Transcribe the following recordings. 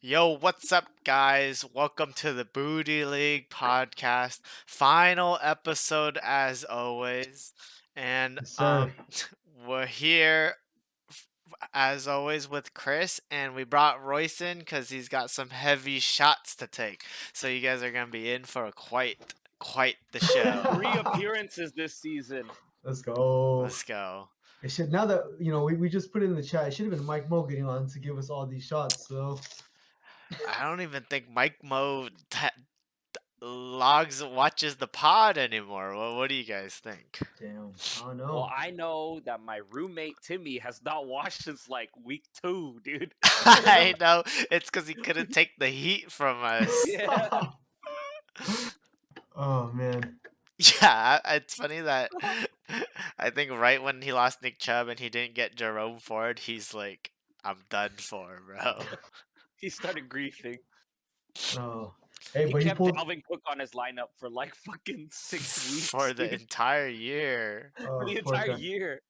Yo, what's up, guys? Welcome to the Booty League podcast. Final episode, as always. And Yes, sir. we're here, as always, with Chris. And we brought Royce in because he's got some heavy shots to take. So you guys are going to be in for quite the show. 3 appearances this season. Let's go. Let's go. It should now that we just put it in the chat. It should have been Mike Mo getting on to give us all these shots. So I don't even think Mike Mo watches the pod anymore. What do you guys think? damn, I don't know. Well, I know that my roommate Timmy has not watched since like week 2, dude. I know. It's because he couldn't take the heat from us. Yeah. Oh man. Yeah, it's funny that I think right when he lost Nick Chubb and he didn't get Jerome Ford, he's like, I'm done for, bro. He started griefing. Oh, hey, He but he kept pulled. Dalvin Cook on his lineup for like fucking 6 weeks. For the dude. entire year. For the poor entire guy. year.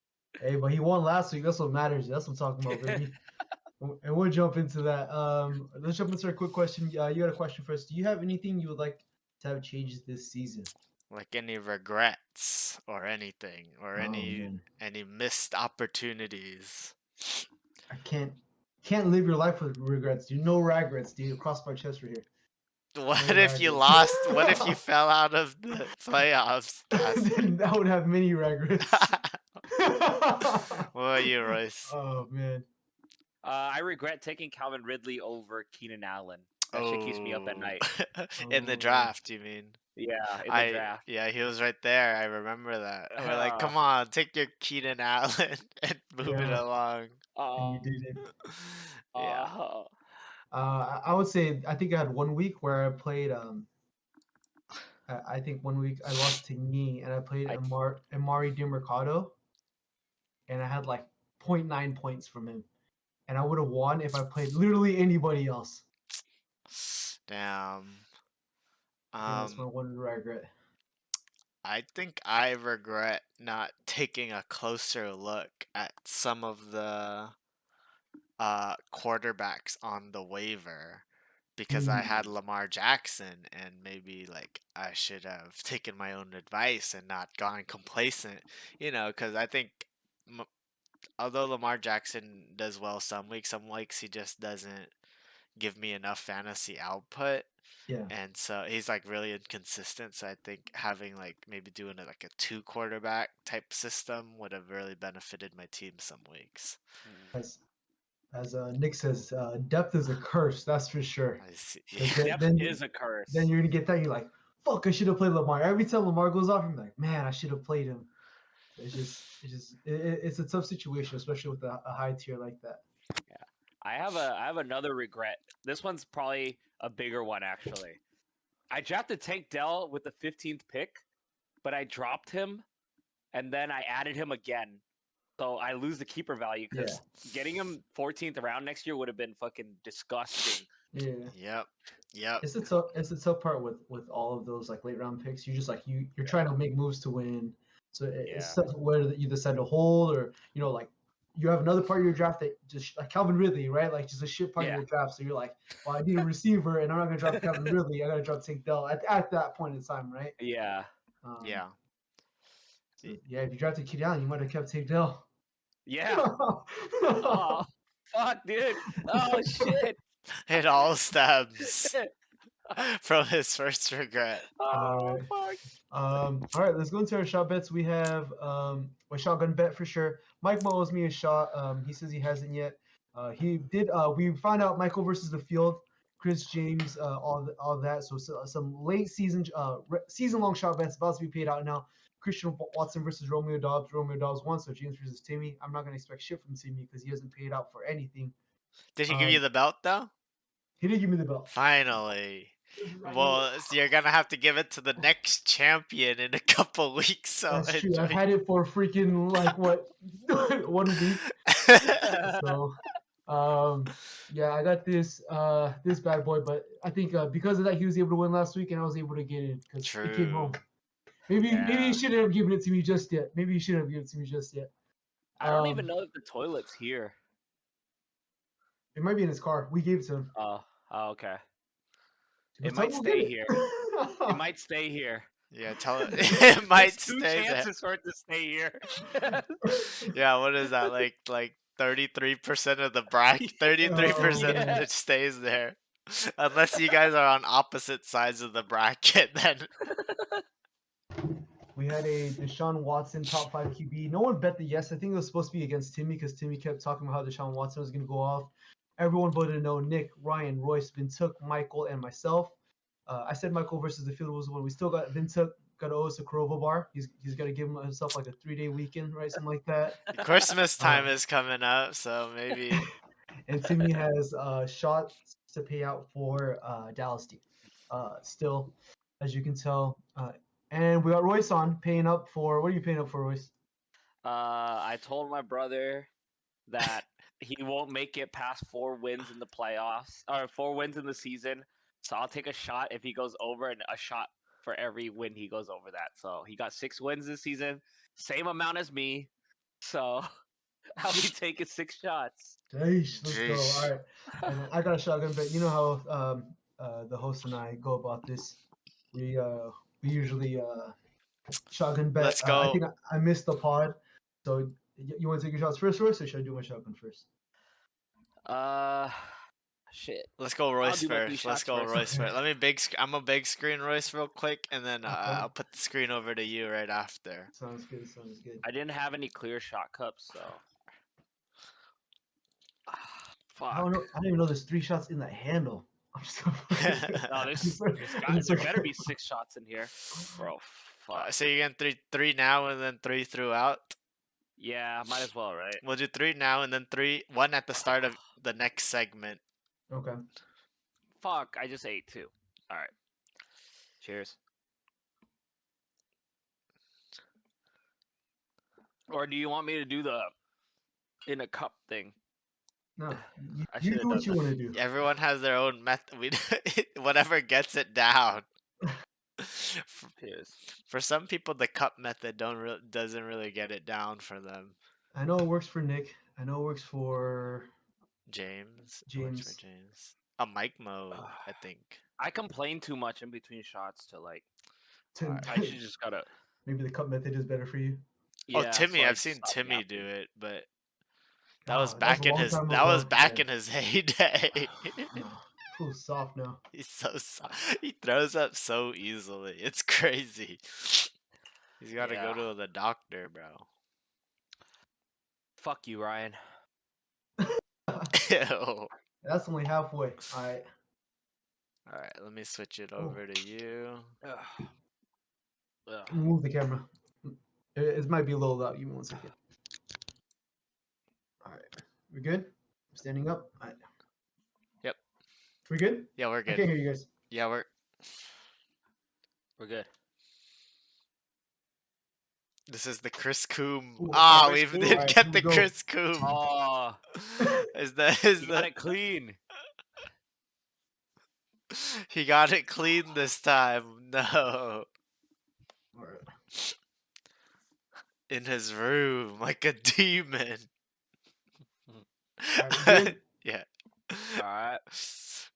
Hey, but he won last week. That's what matters. That's what I'm talking about, baby. And we'll jump into that. Let's jump into a quick question. You got a question for us. Do you have anything you would like to have changes this season? Like any regrets or anything, or Oh, any man. missed opportunities. I can't live your life with regrets, dude. No regrets, dude. Cross my chest right here. What No if you regrets. lost? What if you fell out of the playoffs? Then I would have many regrets. What about you, Royce? Oh man. I regret taking Calvin Ridley over Keenan Allen. That shit keeps me up at night. In the Oh. draft, you mean? Yeah, in the draft. Yeah, he was right there. I remember that. We're like, come on, take your Keenan Allen and move it Yeah. along. And you did it. Yeah. I would say I think I had 1 week where I played. I think 1 week I lost to me and I played Amari DiMercado, and I had like 0.9 points from him, and I would have won if I played literally anybody else. Damn. That's my one regret. I think I regret not taking a closer look at some of the quarterbacks on the waiver, because I had Lamar Jackson, and maybe like I should have taken my own advice and not gone complacent, because I think although Lamar Jackson does well some weeks he just doesn't give me enough fantasy output. Yeah. And so he's like really inconsistent. So I think having like maybe doing it like a 2 quarterback type system would have really benefited my team some weeks. As Nick says, depth is a curse. That's for sure. I see. Depth is a curse. Then you're gonna get that. You're like, fuck, I should have played Lamar. Every time Lamar goes off, you're like, man, I should have played him. It's a tough situation, especially with a high tier like that. Yeah. I have another regret. This one's probably a bigger one, actually. I drafted Tank Dell with the 15th pick, but I dropped him, and then I added him again. So I lose the keeper value because getting him 14th round next year would have been fucking disgusting. Yeah. Yep. It's a tough part with all of those like late round picks. You just like you're trying to make moves to win. So it's tough whether you decide to hold or like you have another part of your draft that just like Calvin Ridley, right? Like just a shit part of your draft. So you're like, well, I need a receiver, and I'm not gonna drop Calvin Ridley. I gotta drop Tank Dell at that point in time, right? Yeah. Yeah. So, if you drafted Keenan Allen, you might have kept Tank Dell. Yeah. Oh, fuck, dude. Oh shit. It all stems from his first regret. Oh fuck. All right, let's go into our shot bets. We have a shotgun bet for sure. Mike Mo owes me a shot. He says he hasn't yet. He did. We found out Michael versus the field, Chris James, all that. So some late season long shot bets about to be paid out now. Christian Watson versus Romeo Dobbs. Romeo Dobbs won, so James versus Timmy. I'm not gonna expect shit from Timmy because he hasn't paid out for anything. Did he give you the belt though? He did give me the belt. Finally. Well, so you're gonna have to give it to the next champion in a couple weeks. So that's true. I've had it for freaking like what 1 week. So, I got this bad boy, but I think because of that, he was able to win last week, and I was able to get it because it came home. Maybe he shouldn't have given it to me just yet. I don't even know if the toilet's here. It might be in his car. We gave it to him. Oh, Oh, okay. But It might someone will stay get here. it. It might stay here. Yeah, tell it. It There's might two stay there. chances for it to stay here. Yeah, what is that? Like 33% of the bracket. 33% Yeah. it stays there. Unless you guys are on opposite sides of the bracket, then We had a Deshaun Watson top 5 QB. No one bet the yes. I think it was supposed to be against Timmy because Timmy kept talking about how Deshaun Watson was going to go off. Everyone voted no. Nick, Ryan, Royce, Vintook, Michael, and myself. I said Michael versus the field was one. We still got Vintook got to owe us a Corova bar. He's got to give himself like a 3-day weekend, right? Something like that. Christmas time is coming up, so maybe. And Timmy has shots to pay out for Dallas team. Still, as you can tell. And we got Royce on paying up for. What are you paying up for, Royce? I told my brother that he won't make it past 4 wins in the playoffs or 4 wins in the season. So I'll take a shot if he goes over, and a shot for every win he goes over that. So he got 6 wins this season, same amount as me. So I'll be taking 6 shots. Let's go. Jeez. All right. And I got a shotgun bet. You know how the host and I go about this. We usually shotgun bet. Let's I go. think I missed the pod. So you want to take your shots first, Royce, or should I do my shotgun first? Shit. Let's go I'll Royce do my 3 first. shots Let's go first. Royce first. Let me I'm a big screen Royce real quick, and then Okay. I'll put the screen over to you right after. Sounds good. Sounds good. I didn't have any clear shot cups, so. Fuck. I don't know. I didn't even know there's 3 shots in the handle. I'm so No, there better be 6 shots in here, bro. Fuck. So you're getting three now and then 3 throughout. Yeah, might as well, right? We'll do 3 now and then 1 at the start of the next segment. Okay. Fuck, I just ate 2. All right. Cheers. Or do you want me to do the in a cup thing? No, I you should've do what done you want to do. Everyone has their own method. Whatever gets it down. Cheers. For some people, the cup method doesn't really get it down for them. I know it works for Nick. I know it works for James. It works James. for James. A Mike mode, I think. I complain too much in between shots to like. Tim. I should just gotta. Maybe the cup method is better for you. Oh, Yeah, Timmy! so I I've seen stop Timmy yapping. do it, but Wow, that was a back in long his. time That was ago. back Yeah. in his heyday. Who's soft now? He's so soft. He throws up so easily. It's crazy. He's got to Yeah. go to the doctor, bro. Fuck you, Ryan. Ew. That's only halfway. All right. All right, let me switch it over to you. Ugh. Ugh. Move the camera. It might be a little loud. Give me 1 second. All right. We good? Standing up. All right. Yep. We good? Yeah, we're I good. can't hear you guys. Yeah, we're We're good. This is the Chris Coombe. Ooh, Ah, Chris we Coombe. didn't Alright, get here the we go. Chris Coombe. Oh, Is you got the it clean. he got it clean this time? No, All right. in his room like a demon. All right, we good? Yeah. All right.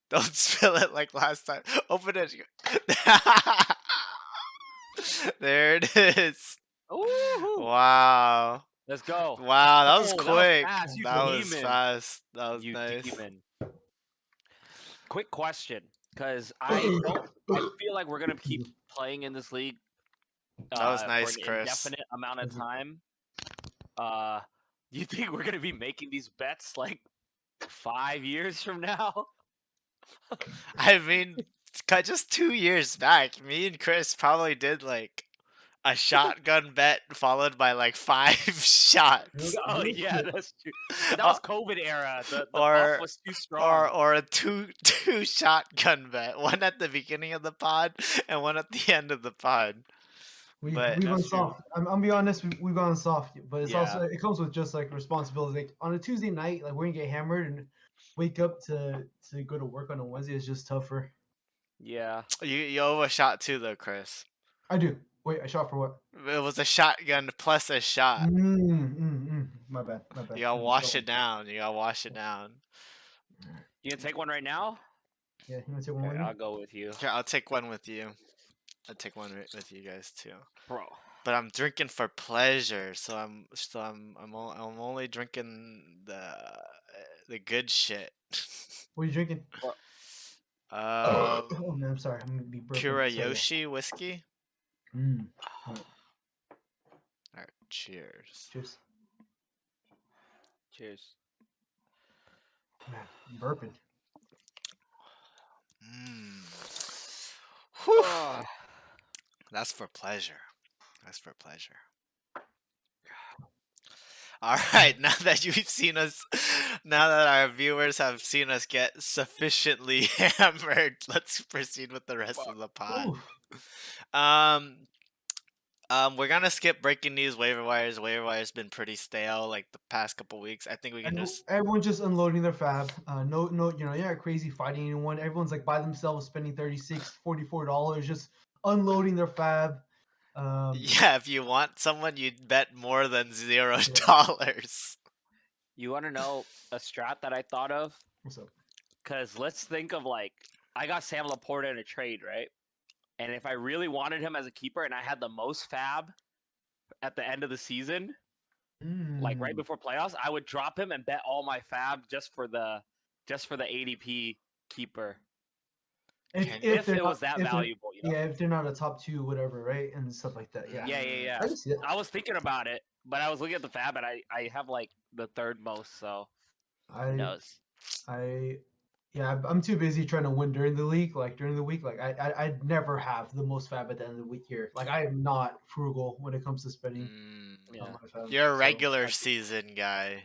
Don't spill it like last time. Open it. There it is. Ooh. Wow. Let's go. Wow, that was Oh, that was quick. fast, you That was demon. fast. That was You nice. demon. Quick question, because I feel like we're gonna keep playing in this league. That was nice, for an Chris. indefinite amount of Mhm. time. Do you think we're gonna be making these bets like 5 years from now? I mean, just 2 years back, me and Chris probably did like a shotgun bet followed by like 5 shots. Oh Really? yeah, that's true. But that was COVID era. The Or- buff was too strong. Or a two shotgun bet, one at the beginning of the pod and one at the end of the pod. We've But- gone That's true. soft. I'm gonna be honest. We've gone soft, but it's Yeah. also it comes with just like responsibility. Like on a Tuesday night, like we're gonna get hammered and wake up to go to work on a Wednesday. It's just tougher. Yeah. You owe a shot too, though, Chris. I do. Wait, I shot for what? It was a shotgun plus a shot. My bad. My bad. You gotta wash it down. You gotta wash it down. You gonna take one right now? Yeah, you want to take one Okay, with me? I'll go with you, Here, I'll take one with you. I'll take one with you guys too. bro. But I'm drinking for pleasure, I'm only drinking the good shit. What are you drinking? Bro. Oh um, man, I'm sorry. I'm gonna be burping. So yeah. Kurayoshi whiskey. Mm. All right. All right, cheers. Cheers. Cheers. Man, I'm burping. Whew. Oh, That's for pleasure. That's for pleasure. All right, now that you've seen us, now that our viewers have seen us get sufficiently hammered, let's proceed with the rest of the pod. Oof. Um, we're gonna skip breaking news, waiver wires. Waiver wires been pretty stale like the past couple weeks. I think we can just Everyone's just unloading their fab. No, you're not crazy fighting anyone. Everyone's like by themselves spending $36, $44, just unloading their fab. yeah. If you want someone, you'd bet more than $0. you want to know a strat that I thought of? What's up? Because let's think of like I got Sam Laporta in a trade, right? And if I really wanted him as a keeper and I had the most fab at the end of the season, like right Mm. before playoffs, I would drop him and bet all my fab just for the ADP keeper. If They're it was not, that if they're, valuable, you know? yeah, if they're not a top two, whatever, right, and stuff like that. Yeah, Yeah. I can see it. I was thinking about it, but I was looking at the fab and I have like the third most, so who I, knows? yeah, I'm too busy trying to win during the league. Like during the week, like I'd never have the most fab at the end of the week here. Like I am not frugal when it comes to spending Yeah. my fab. You're a So regular season guy.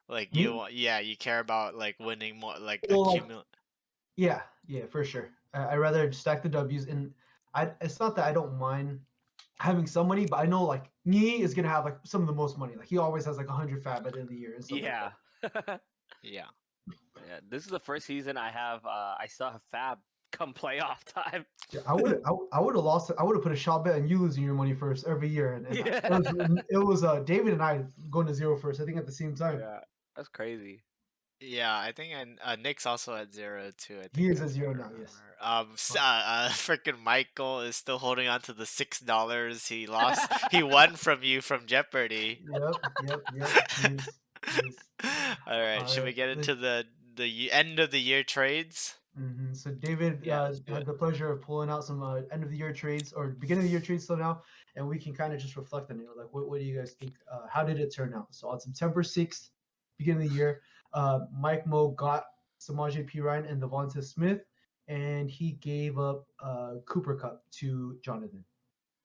Like me, you care about like winning more, like well, like accumulate. yeah, for sure. I rather stack the W's, and it's not that I don't mind having some money, but I know like me is gonna have like some of the most money. Like he always has like 100 fab at the end of the year and stuff like Yeah. that. Yeah. Yeah, this is the first season I have. I still have Fab come playoff time. Yeah, I would have lost. I would have put a shot bet on you losing your money first every year, and Yeah, it was David and I going to zero first. I think at the same time. yeah, that's crazy. Yeah, I think Nick's also at 0 too. I He think is I at zero now. remember. Yes. Freaking Michael is still holding on to the $6 he lost. He won from you from Jeopardy. Yep. He is. All right, should we get into the end of the year trades? So David Yeah, let's do had it. the pleasure of pulling out some end of the year trades or beginning of the year trades till now, and we can kind of just reflect on it. Like, what do you guys think? How did it turn out? So on September 6th, beginning of the year, Mike Mo got Samaje Perine and Devonta Smith, and he gave up Cooper Cup to Jonathan.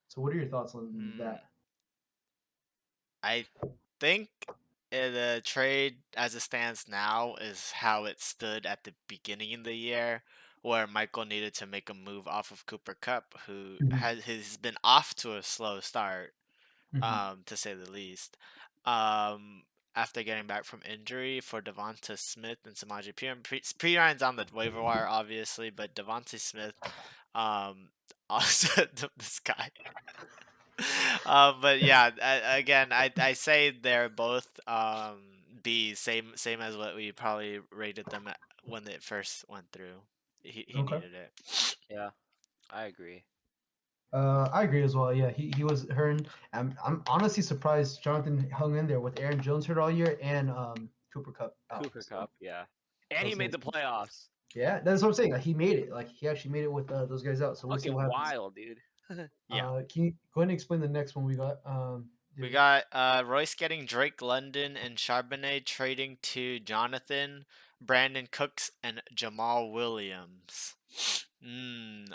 So what are your thoughts on that? I think the trade as it stands now is how it stood at the beginning of the year, where Michael needed to make a move off of Cooper Cup, who has been off to a slow start, to say the least. After getting back from injury for Devonta Smith and Samaje Perine. Perine's on the waiver wire, obviously, but Devonta Smith, also this guy. But yeah, again, I say they're both B's, same as what we probably rated them at when they first went through. He Okay. needed it. Yeah, I agree. I agree as well. Yeah, he was hurting. I'm honestly surprised Jonathan hung in there with Aaron Jones hurt all year and Cooper Cup out. Cooper So Cup, yeah, and he that's made nice. the playoffs. Yeah, that's what I'm saying. Like he made it. Like he actually made it with those guys out. So we'll see Fucking what happens. wild, dude. Yeah. Can you go ahead and explain the next one we got? We got Royce getting Drake London and Charbonnet trading to Jonathan, Brandon Cooks, and Jamal Williams.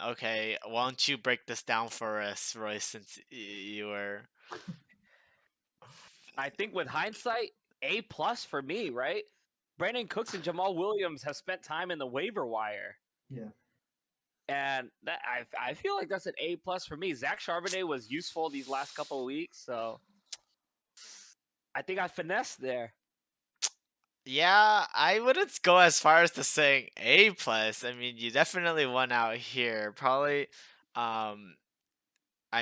Okay. Why don't you break this down for us, Royce, since you were. I think with hindsight, A+ for me, right? Brandon Cooks and Jamal Williams have spent time in the waiver wire. Yeah. And that I feel like that's an A+ for me. Zach Charbonnet was useful these last couple of weeks, so I think I finessed there. Yeah, I wouldn't go as far as to saying A+. I mean, you definitely won out here. Probably, I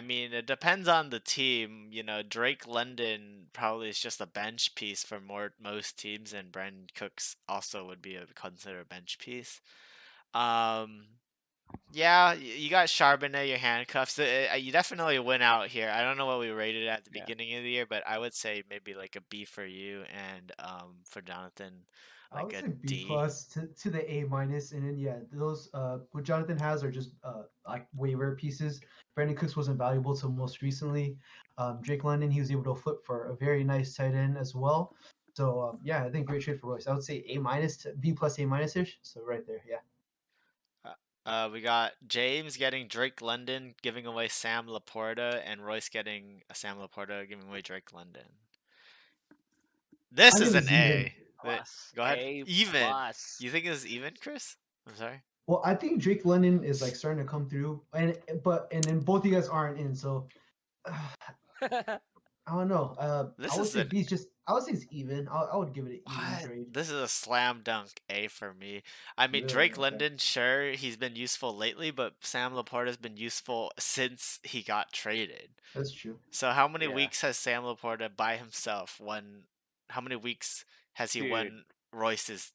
mean, it depends on the team. You know, Drake London probably is just a bench piece for most teams, and Brandon Cooks also would be considered a bench piece. Um, yeah, you got Charbonnet, your handcuffs. You definitely went out here. I don't know what we rated at the Yeah. beginning of the year, but I would say maybe like a B for you, and for Jonathan, I like would a say B D. plus to the A minus, and then yeah, those what Jonathan has are just like waiver pieces. Brandon Cooks wasn't valuable till most recently. Drake London, he was able to flip for a very nice tight end as well. So yeah, I think great trade for Royce. I would say A minus to B plus A minus ish. So right there, yeah. We got James getting Drake London, giving away Sam Laporta, and Royce getting Sam Laporta, giving away Drake London. This I is give an this even. A. Plus. Go ahead. A Even. plus. You think it's even, Chris? I'm sorry. Well, I think Drake London is like starting to come through, and then both you guys aren't in, so I don't know. I This would is say an B is just. I would say it's even. I would give it an even what? grade. This is a slam dunk A for me. I mean, Really? Drake Okay, London, sure, he's been useful lately, but Sam Laporta's been useful since he got traded. that's true. So how many Yeah. weeks has Sam Laporta by himself won? How many weeks has he Dude. won Royce's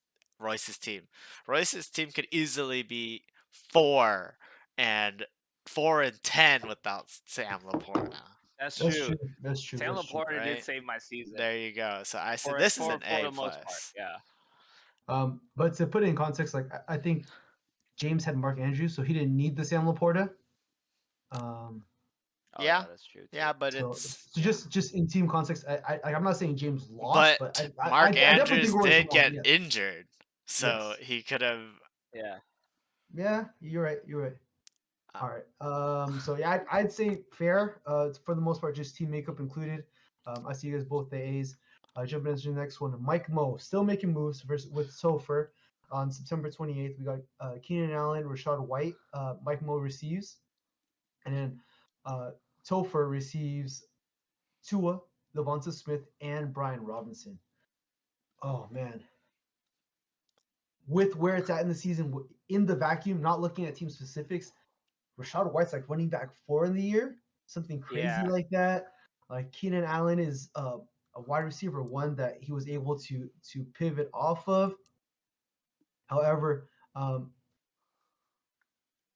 team? Royce's team could easily be 4 and 10 without Sam Laporta, That's That's true. true. That's true. Sam That's true. Laporta did right? save my season. There you go. So I said For this is for an for A the most part. plus. Yeah. But to put it in context, like I think James had Mark Andrews, so he didn't need the Sam Laporta. Um, Oh Yeah, yeah, that's true too. yeah, but so it's so yeah. just in team context, I'm not saying James lost, but But I Mark definitely think Andrews Royce did won. get Yes, injured, so yes, he could have. Yeah. yeah. You're right. You're right. Uh, All right. So yeah, I'd say fair. For the most part, just team makeup included. I see you guys both the A's. Jumping into the next one, Mike Mo still making moves versus with Sofer. On September 28th, we got Keenan Allen, Rashad White. Mike Mo receives, and then uh, Topher receives Tua, Devonta Smith, and Brian Robinson. Oh man, with where it's at in the season, in the vacuum, not looking at team specifics, Rashad White's like running back 4 in the year, something crazy Yeah. like that. Like Keenan Allen is a wide receiver one that he was able to pivot off of. However,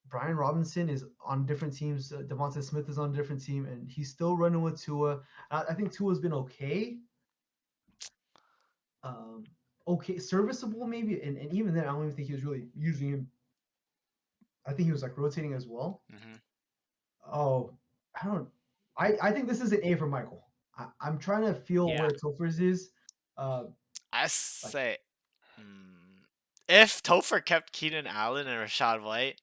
Brian Robinson is on different teams. Devonta Smith is on a different team, and he's still running with Tua. I think Tua's been okay. Okay, serviceable maybe, and even then, I don't even think he was really using him. I think he was like rotating as well. mhm. Oh, I don't. I think this is an A for Michael. I'm trying to feel Yeah. where Topher's is. Uh, I like say, if Topher kept Keenan Allen and Rashad White,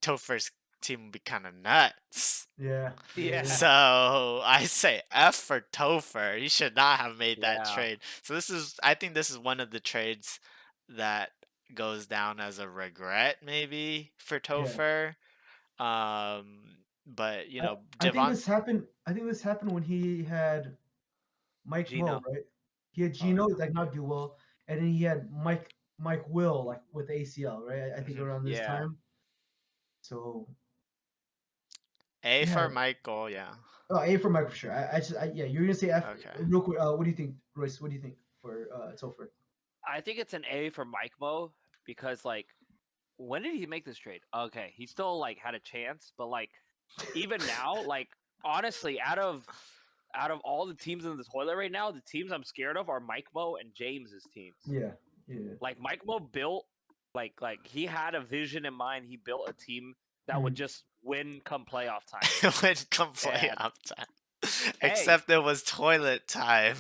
Topher's team would be kind of nuts. yeah, yeah, yeah, Yeah. So I say F for Topher. He should not have made that Yeah. trade. So I think this is one of the trades that goes down as a regret, maybe for yeah. Topher. But I, I think Javon. this happened. I think this happened when he had Mike Mo, Gino. right? He had Oh Gino like not do well, and then he had Mike Will like with ACL, right? I think Mhm. around this yeah. time. So A yeah, for Michael, yeah. oh, A for Mike for sure. Yeah, you're gonna say F Okay. real quick. What do you think, Royce? What do you think for Topher? I think it's an A for Mike Mo because like when did he make this trade? Okay, he still like had a chance, but like even now, like honestly, out of all the teams in the toilet right now, the teams I'm scared of are Mike Mo and James's teams. Yeah, yeah. Like Mike Mo built like he had a vision in mind. He built a team that would Mhm. just win come playoff time. When come And playoff time. hey, Except it was toilet time.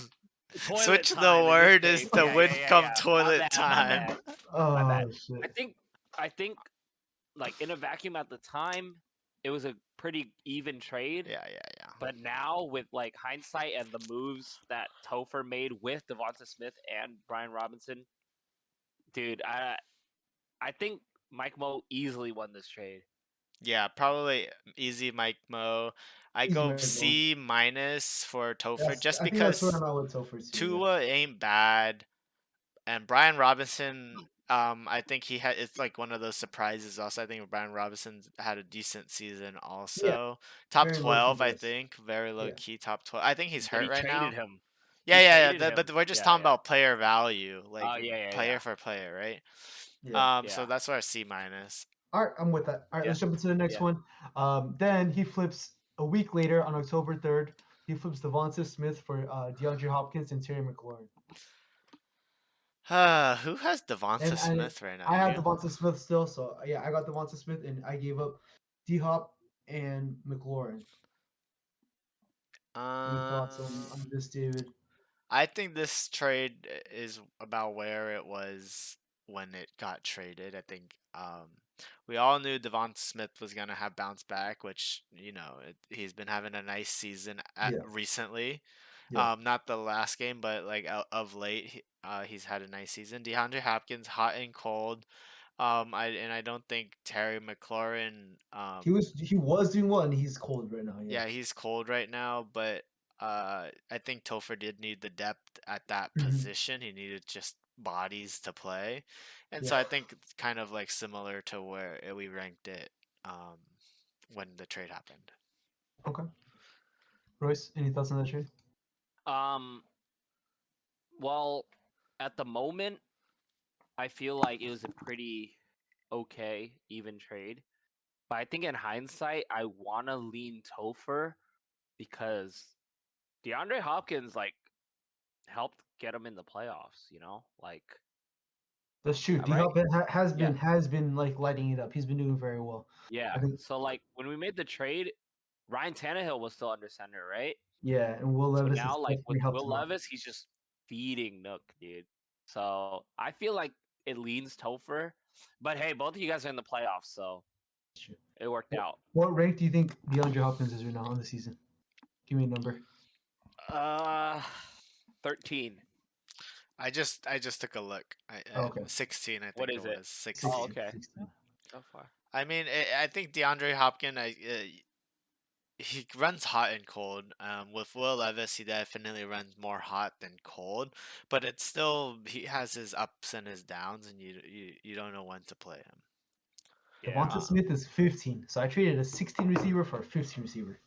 toilet Switch the time in this word is case. to Yeah, win yeah, yeah, come yeah. My toilet bad, my time. bad, my bad. Oh I shit. think I think like in a vacuum at the time, it was a pretty even trade. Yeah, yeah, yeah. But now with like hindsight and the moves that Topher made with Devonta Smith and Brian Robinson, dude, I think Mike Mo easily won this trade. Yeah, probably easy Mike Mo. I Easy go Mike Mo. C minus for Topher just I think that's where because I'm at with Topher too. Yeah. Tua ain't bad. And Brian Robinson, I think it's like one of those surprises also. I think Brian Robinson had a decent season Yeah. also. Top Very low key, 12, I yes. think. Very low Yeah. key, top 12. I think he's But hurt he right traded now. him. Yeah, He yeah, yeah. traded him. But we're just Yeah, talking yeah. about player value, like Oh yeah, yeah, player yeah. for player, right? Yeah. So Yeah. that's where C minus. All right, I'm with that. All right, Yeah. let's jump into the next Yeah. one. Then he flips a week later on October 3rd. He flips Devonta Smith for DeAndre Hopkins and Terry McLaurin. Who has Devonta And Smith right now? I have You? Devonta Smith still, so yeah, I got Devonta Smith, and I gave up D Hop and McLaurin. Any thoughts on this, David? I think this trade is about where it was when it got traded. I think we all knew Devonta Smith was gonna have bounce back, which he's been having a nice season Yeah, recently. yeah. Not the last game, but like of late, he's had a nice season. DeAndre Hopkins, hot and cold. I don't think Terry McLaurin. He was doing well, and he's cold right now. Yeah. Yeah, he's cold right now, but I think Topher did need the depth at that Mhm. position. He needed just bodies to play, and so Yeah. I think it's kind of like similar to where we ranked it um, when the trade happened. Okay. Royce, any thoughts on that trade? Um. Well, at the moment, I feel like it was a pretty okay, even trade. But I think in hindsight, I want to lean Topher because DeAndre Hopkins like helped get him in the playoffs. Like That's true. D right? Hop has Yeah, been like lighting it up. He's been doing very well. yeah. I think So like when we made the trade, Ryan Tannehill was still under center, right? yeah, and Will So Levis has now like with definitely helped Will him out. Levis, he's just feeding Nook, dude. So I feel like it leans Topher, but hey, both of you guys are in the playoffs, so That's true. it worked What, out. what rank do you think DeAndre Hopkins is right now on the season? Give me a number. Uh, 13. I just took a look. Oh, okay. 16, I What think it is it? was Oh, 16. 16. okay. 16. So far. I mean, I think DeAndre Hopkins, he runs hot and cold. With Will Levis, he definitely runs more hot than cold, but it's still he has his ups and his downs, and you don't know when to play him. Yeah. Devonta Smith is 15. So I traded a 16 receiver for a 15 receiver.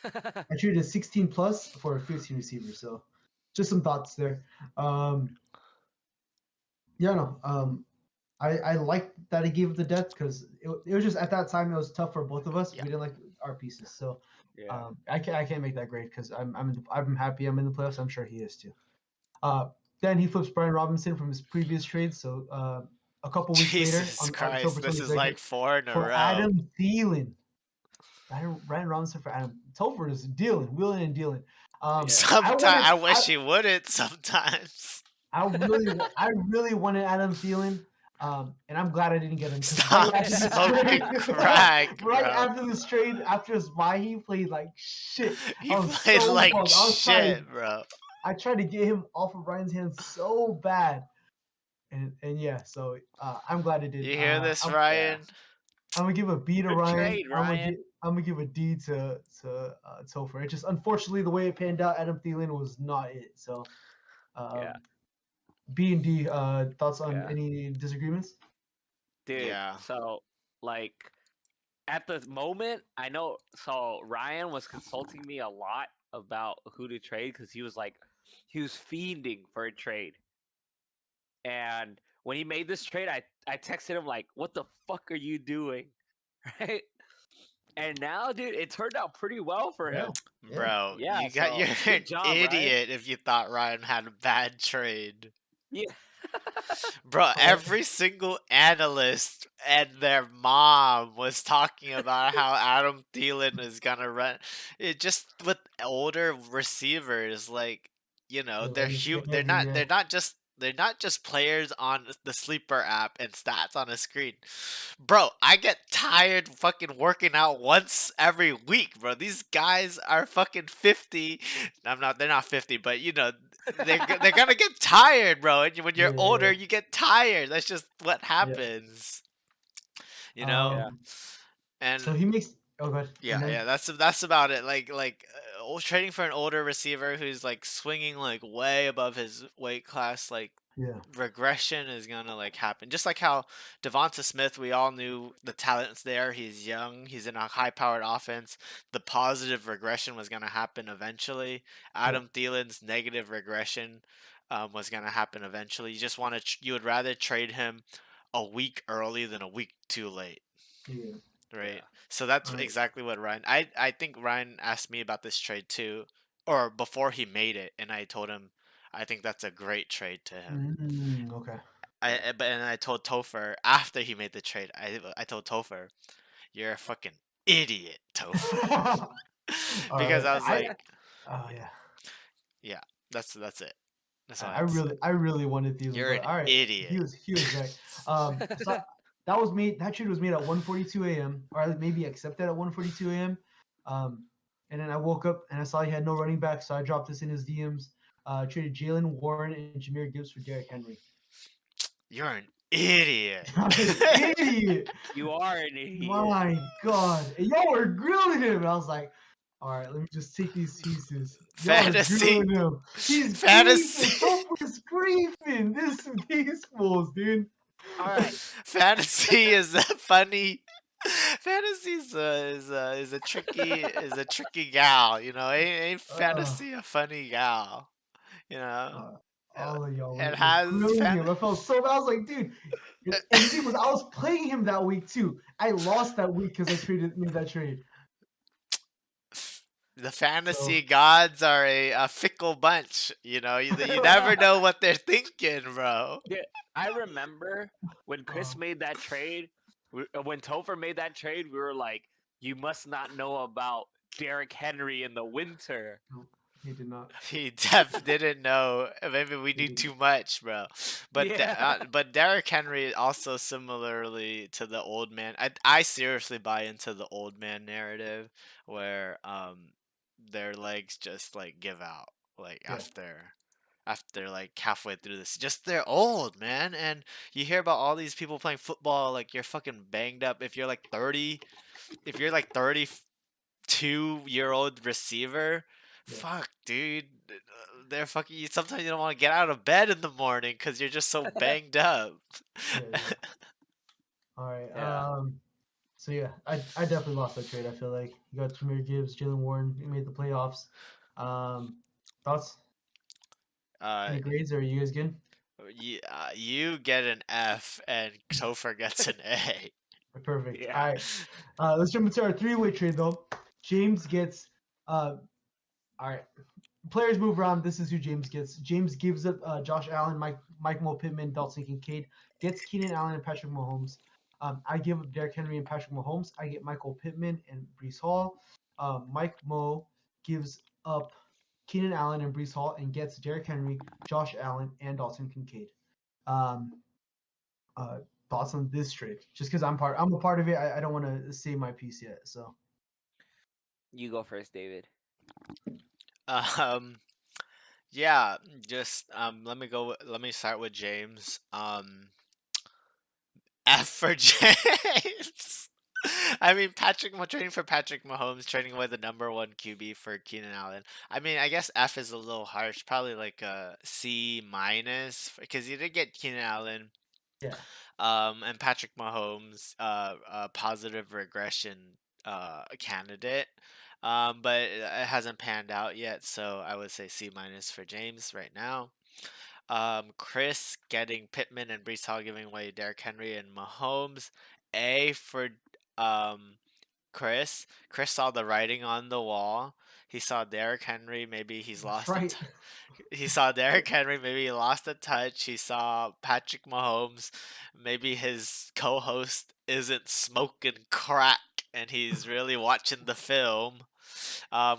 I traded a 16 plus for a 15 receiver. So just some thoughts there. Um, yeah, no. I liked that he gave the depth because it was just at that time it was tough for both of us. Yeah. We didn't like our pieces, so Yeah. I can't make that grade because I'm happy I'm in the playoffs. I'm sure he is too. Uh, then he flips Brian Robinson from his previous trade. So a couple weeks later Jesus on Christ, October this is 22nd like four in a for row. Adam Thielen. Brian Robinson for Adam. Topher is dealing, wheeling and dealing. Yeah. I Sometimes wanted I wish he wouldn't. Sometimes I really wanted Adam Thielen, and I'm glad I didn't get him because right stop after this trade, smoking crack, right bro. after this trade, after his bye, he played like shit. He I was played so like bummed. shit, bro. I tried to get him off of Ryan's hands so bad, and yeah, so I'm glad it didn't. You hear this, Yeah. Ryan? I'm gonna give a B to Good Ryan. trade, Ryan. I'm gonna give a D to Topher. It just unfortunately the way it panned out, Adam Thielen was not it. So Yeah. um, B and D. Thoughts on Yeah. any disagreements? Dude, Yeah. so like at the moment, I know so Ryan was consulting me a lot about who to trade because he was fiending for a trade. And when he made this trade, I texted him like, "What the fuck are you doing?" Right? And now, dude, it turned out pretty well for Yeah. him. Yeah. Bro, Yeah, you're so an good job, Ryan. idiot if you thought Ryan had a bad trade. Yeah. Bro, All right. every single analyst and their mom was talking about how Adam Thielen is gonna run. It just with older receivers, like Yeah, they're like, they're heavy, not yeah. they're not just players on the sleeper app and stats on a screen. Bro, I get tired fucking working out once every week, bro. These guys are fucking 50. They're not 50, but they're gonna get tired, bro. And when you're older, Yeah. you get tired. That's just what Yeah. happens, you know. Yeah. And So he makes. Oh, good. And yeah, then yeah, that's about it. Trading for an older receiver who's like swinging like way above his weight class, like yeah, regression is gonna like happen. Just like how Devonta Smith, we all knew the talent's there. He's young. He's in a high-powered offense. The positive regression was gonna happen eventually. yeah, Adam Thielen's negative regression was gonna happen eventually. You just want to you would rather trade him a week early than a week too late, Yeah. right? Yeah. So that's All right. exactly what Ryan. I think Ryan asked me about this trade too, or before he made it, and I told him I think that's a great trade to him. Okay. Yeah. But and I told Topher after he made the trade. I told Topher, "You're a fucking idiot, Topher," All because right. I was like, Oh yeah. "Yeah, that's it. That's all I I have to say. really wanted Thielen, You're but an all right, idiot." he was right. So that was made. That trade was made at 1:42 a.m. or maybe accepted at 1:42 a.m. Um, and then I woke up and I saw he had no running back, so I dropped this in his DMs. Traded Jalen Warren and Jameer Gibbs for Derrick Henry. You're an idiot. I'm an idiot. You are an idiot. My God, and y'all were grilling him. And I was like, all right, let me just take these pieces. Y'all are Fantasy, grilling him. He's griefing. fantasy, Topher's griefing. These fools, dude. All right. fantasy is a funny. Fantasy is a tricky gal. You know, ain't Uh, fantasy a funny gal? You know, uh, it, all of y'all it were has grilling fan. him. I felt so bad. I was like, dude. And the thing was, I was playing him that week too. I lost that week because I made that trade. The fantasy So gods are a fickle bunch. You know, you never know what they're thinking, bro. Yeah, I remember when uh, Chris made that trade. When Topher made that trade, we were like, "You must not know about Derrick Henry in the winter." no, he did not. He def didn't know. Maybe we He knew didn't. too much, bro. Yeah. But Derrick Henry also similarly to the old man. I seriously buy into the old man narrative where their legs just like give out like Yeah. after like halfway through this. Just they're old, man. And you hear about all these people playing football like you're fucking banged up if you're like 30, if you're like 32-year-old receiver, Yeah. fuck, dude. They're fucking you. Sometimes you don't want to get out of bed in the morning because you're just so banged up. Yeah. Yeah. All right. Yeah. So yeah, I definitely lost that trade. I feel like you got Jameer Gibbs, Jalen Warren. You made the playoffs. Um, thoughts? uh, Any grades? Are you guys good? you get an F and Topher gets an A. Perfect. All Yeah. right. Let's jump into our three-way trade though. James gets. All right. Players move around. This is who James gets. James gives up Josh Allen, Mike Mo Pittman, Dalton Kincaid. Gets Keenan Allen and Patrick Mahomes. I give up Derrick Henry and Patrick Mahomes. I get Michael Pittman and Brees Hall. Mike Mo gives up Keenan Allen and Brees Hall and gets Derrick Henry, Josh Allen, and Dalton Kincaid. Um, uh, thoughts on this trade? Just because I'm a part of it, I don't want to say my piece yet. So You go first, David. Um, yeah, just let me start with James. F for James. I mean, trading for Patrick Mahomes, trading away the number one QB for Keenan Allen. I mean, I guess F is a little harsh, probably like a C minus because you did get Keenan Allen, yeah, and Patrick Mahomes, a positive regression candidate. But it hasn't panned out yet, so I would say C minus for James right now. Chris getting Pittman and Brees Hall giving away Derrick Henry and Mahomes. A for um Chris. Chris saw the writing on the wall. He saw Derrick Henry. Maybe he's that's lost a. right. He saw Derrick Henry. Maybe he lost a touch. He saw Patrick Mahomes. Maybe his co-host isn't smoking crack, and he's really watching the film.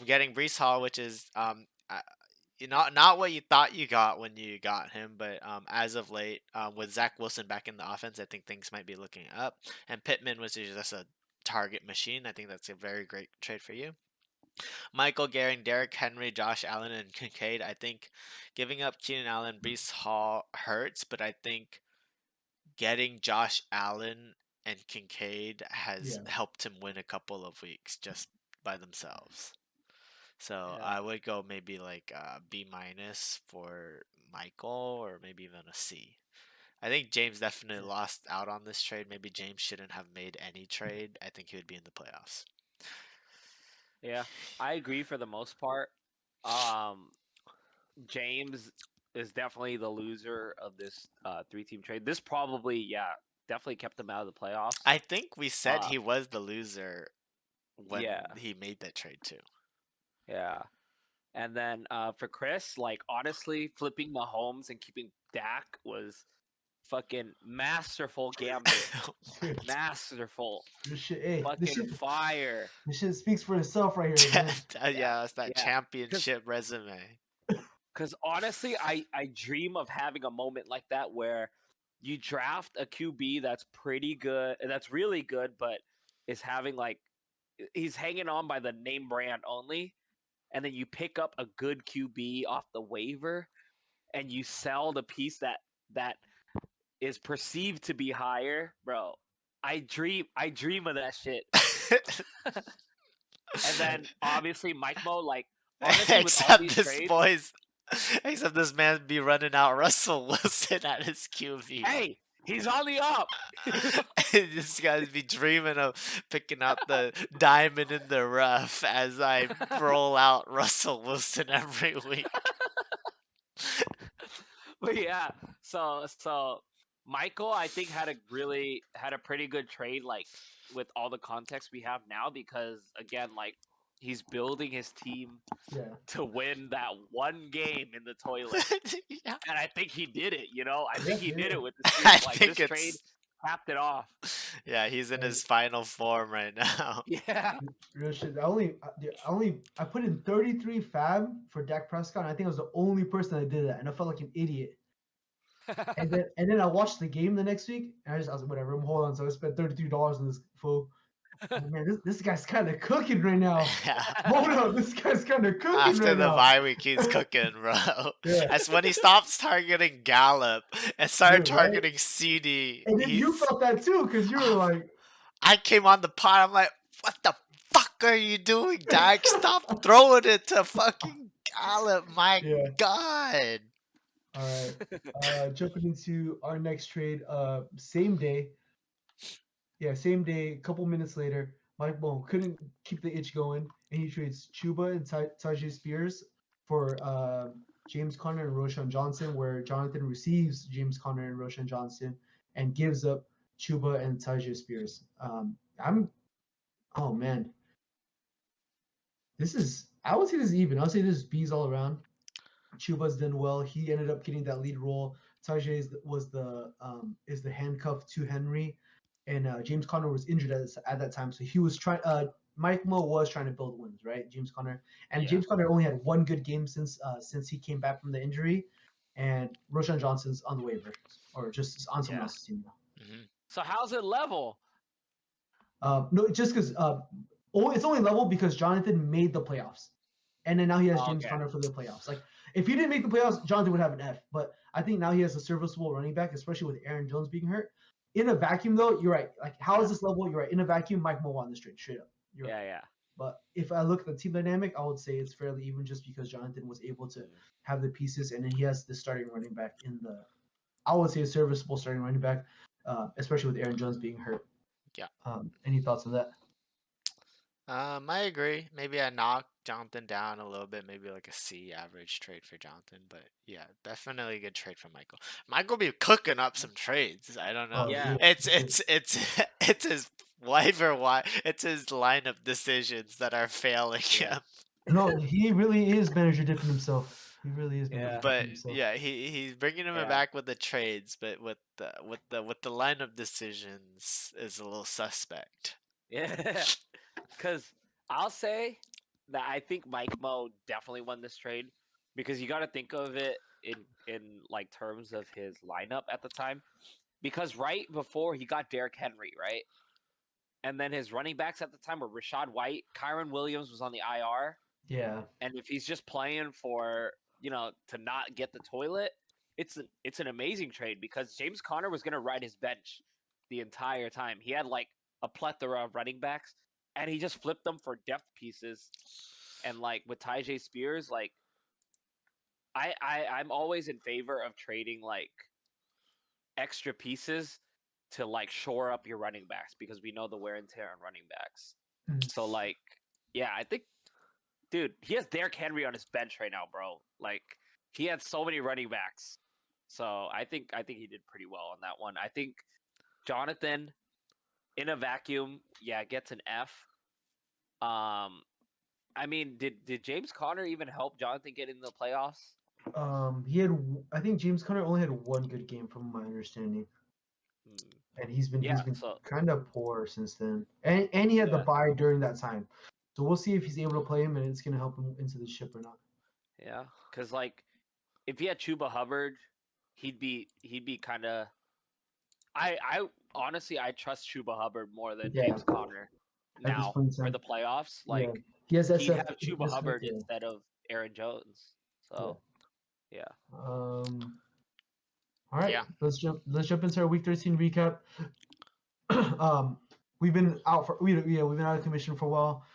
Getting Brees Hall, which is not what you thought you got when you got him, but as of late, with Zach Wilson back in the offense, I think things might be looking up. And Pittman, which is just a target machine, I think that's a very great trade for you. Michael Garring, Derrick Henry, Josh Allen, and Kincaid. I think giving up Keenan Allen, Brees Hall hurts, but I think getting Josh Allen and Kincaid has Yeah, helped him win a couple of weeks just by themselves. So Yeah. I would go maybe like B minus for Michael, or maybe even a C. I think James definitely yeah, lost out on this trade. Maybe James shouldn't have made any trade. I think he would be in the playoffs. Yeah. I agree for the most part. Um, James. is definitely the loser of this 3-team trade. This probably, definitely kept them out of the playoffs. I think we said Uh, he was the loser when yeah, he made that trade too. yeah. And then for Chris, like honestly, flipping Mahomes and keeping Dak was fucking masterful gambit. Dude, Masterful. this shit, hey, Fucking fire. this shit speaks for itself right here, man. Yeah, it's that Yeah. championship resume. Because honestly, I dream of having a moment like that where you draft a QB that's pretty good, that's really good, but is having like he's hanging on by the name brand only, and then you pick up a good QB off the waiver, and you sell the piece that is perceived to be higher, bro. I dream of that shit. And then obviously Mike Mo, like honestly with all Except these this trades, boys, except this man be running out Russell Wilson at his QB. hey, he's on the up. This guy's be dreaming of picking out the diamond in the rough as I roll out Russell Wilson every week. But yeah, so Michael, I think had a pretty good trade, like with all the context we have now, because again, like he's building his team Yeah. to win that one game in the toilet, Yeah. and I think he did it. You know, I Yeah, think he did yeah. it with the I team. Like think this trade it's capped it off. yeah, he's in Hey. his final form right now. Yeah, Real shit. I put in 33 fab for Dak Prescott. And I think I was the only person that did that, and I felt like an idiot. And then I watched the game the next week, and I was like, whatever, I'm hold on. So I spent $33 on this fool. Oh, man, this guy's kind of cooking right now. Yeah. Hold on, this guy's kind of cooking After right the now. bye week, he's cooking, bro. Yeah. That's when he stops targeting Gallup and started Dude, right? targeting CD. And then you felt that too, because you were like, I came on the pod. I'm like, what the fuck are you doing, Dak? Stop throwing it to fucking Gallup. My Yeah. God. all right. Jumping into our next trade, same day. Yeah, same day, a couple minutes later, Mike Bohm couldn't keep the itch going, and he trades Chuba and Tajay Spears for James Conner and Roshan Johnson, where Jonathan receives James Conner and Roshan Johnson and gives up Chuba and Tajay Spears. Oh man, I would say this is even. I would say this is B's all around. Chuba's done well. He ended up getting that lead role. Tajay is the handcuff to Henry, and James Conner was injured at that time, so he was trying. Mike Mo was trying to build wins, right? James Conner, and Yeah. James Conner only had one good game since he came back from the injury, and Roshan Johnson's on the waiver or just on someone else's team now. Mhm. So how's it level? No, just because it's only level because Jonathan made the playoffs, and then now he has James Okay. Conner for the playoffs. Like if he didn't make the playoffs, Jonathan would have an F. But I think now he has a serviceable running back, especially with Aaron Jones being hurt. In a vacuum, though, you're right. Like how is this level? You're right. In a vacuum, Mike Mo won this trade straight up. You're right. Yeah. But if I look at the team dynamic, I would say it's fairly even just because Jonathan was able to have the pieces, and then he has the starting running back I would say a serviceable starting running back, especially with Aaron Jones being hurt. Yeah. Any thoughts on that? I agree. Maybe I knocked Jonathan down a little bit, maybe like a C average trade for Jonathan, but yeah, definitely a good trade for Michael. Michael be cooking up some trades. I don't know. Yeah. It's his it's his lineup decisions that are failing him. No, he really is manager dipping himself. He really is manager dipping But himself. yeah, he's bringing him Yeah. back with the trades, but with the lineup decisions is a little suspect. Yeah. Because I'll say that I think Mike Mo definitely won this trade because you got to think of it in like terms of his lineup at the time. Because right before he got Derrick Henry, right? And then his running backs at the time were Rashad White, Kyron Williams was on the IR. Yeah. And if he's just playing for, to not get the toilet, it's an amazing trade because James Conner was going to ride his bench the entire time. He had like a plethora of running backs, and he just flipped them for depth pieces. And like with Tajay Spears, like I'm always in favor of trading like extra pieces to like shore up your running backs because we know the wear and tear on running backs. So like, yeah, I think, dude, he has Derrick Henry on his bench right now, bro. Like, he had so many running backs. So I think he did pretty well on that one. I think Jonathan in a vacuum, gets an F. I mean, did James Conner even help Jonathan get in the playoffs? He had. I think James Conner only had one good game, from my understanding, and he's been So kind of poor since then. And he had the Yeah. bye during that time, so we'll see if he's able to play him and it's gonna help him into the ship or not. yeah, because like if he had Chuba Hubbard, he'd be kind of. I honestly I trust Chuba Hubbard more than Yeah. James Conner At this now point in for time, the playoffs. yeah, Like he has he'd SF. have he Chuba has SF Hubbard there. instead of Aaron Jones. So yeah. All right, Yeah. let's jump into our week 13 recap. We've been out we've been out of commission for a while.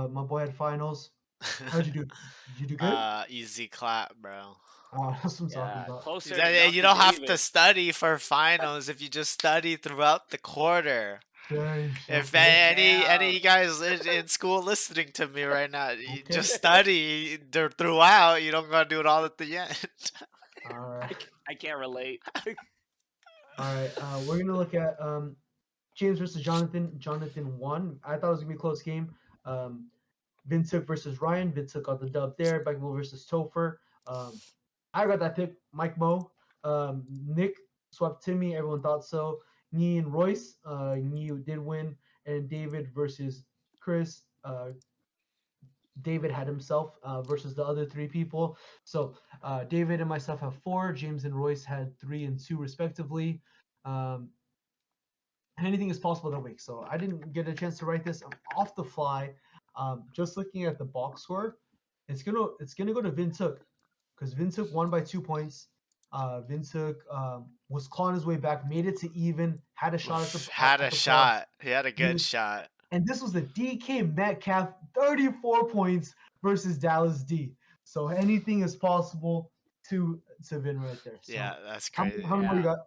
My boy had finals. How'd you do? Did you do good? Easy clap, bro. That's what I'm talking about. Closer Yeah, enough you to don't have to David. study for finals if you just study throughout the quarter. Dang, If Shaka. any Yeah. of you guys in school listening to me right now, you Okay. just study throughout. You don't gotta do it all at the end. All right. I can't relate. All right. We're gonna look at James versus Jonathan. Jonathan won. I thought it was gonna be a close game. Vincent versus Ryan. Vincent got the dub there. Mike Mo versus Topher. I got that pick. Mike Mo. Nick swept Timmy. Everyone thought so. Knee and Royce. Knee did win. And David versus Chris. David had himself versus the other three people. So David and myself have 4. James and Royce had 3 and 2 respectively. Anything is possible that week. So I didn't get a chance to write this. I'm off the fly. Just looking at the box score, it's gonna go to Vintook because Vintook won by 2 points. Vintook was clawing his way back, made it to even, had a shot at the Had a playoffs. shot. He had a good shot. And this was the DK Metcalf 34 points versus Dallas D. So anything is possible to Vin right there. So Yeah, that's how crazy. many more you got,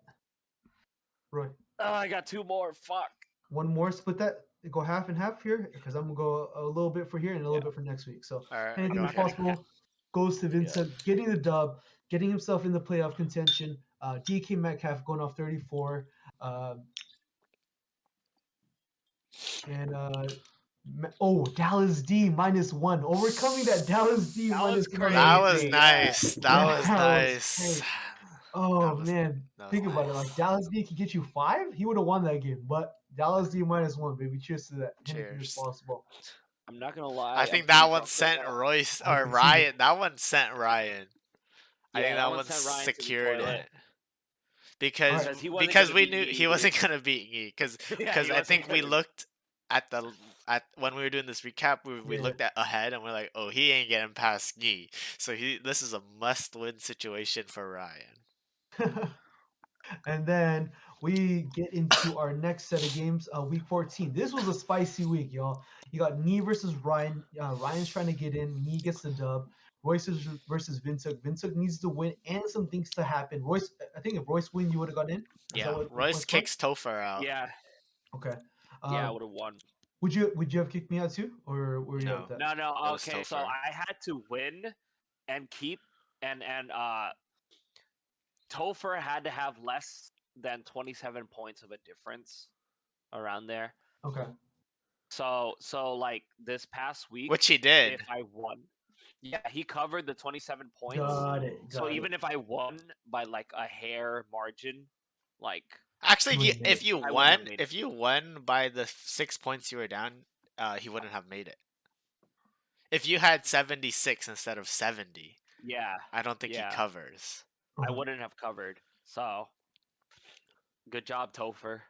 Roy? Oh, I got 2 more. Fuck. One more. Split that. Go half and half here because I'm gonna go a little bit for here and a little bit for next week. So All right, anything go is ahead. possible goes to Vincent getting the dub, getting himself in the playoff contention. DK Metcalf going off 34. Dallas D -1, overcoming that Dallas D That was -1. That was crazy, nice. That was That was nice. crazy. Oh That was- man, that was think about it. nice. Like Dallas D could get you 5, he would have won that game. But Dallas D -1, baby. Cheers to that. Anything is Cheers. possible. I'm not gonna lie. I I'm think pretty that one drunk right sent now. Royce I or can see Ryan. That one sent Ryan. I Yeah, think that that one one sent Ryan to the secured toilet. it. Because Because he wasn't because gonna we beat knew me he either. wasn't gonna beat me. Because Yeah, he I wasn't think we gonna- looked at when we were doing this recap, we Yeah. looked at ahead and we're like, oh, he ain't getting past Gee. So this is a must-win situation for Ryan. And then we get into our next set of games, week 14. This was a spicy week, y'all. You got Knee versus Ryan. Ryan's trying to get in. Knee gets the dub. Royce versus Vincent. Vincent needs to win and some things to happen. Royce, I think if Royce win, you would have got in. Is that Yeah, what Royce points were? kicks Topher out. Yeah, Okay. yeah, I would have won. Would you have kicked me out too, or were you No. out with that? No. It was Okay, so Topher. I had to win and keep, and Topher had to have less than 27 points of a difference around there. Okay. So like this past week, Which he did. if I won, yeah, he covered the 27 points. Got it. So even if I won by like a hair margin, like Actually, He wouldn't if you I wouldn't won, have made if you won by the 6 points you were down, he wouldn't have made it. If you had 76 instead of 70, yeah, I don't think he covers. I wouldn't have covered. So good job, Topher.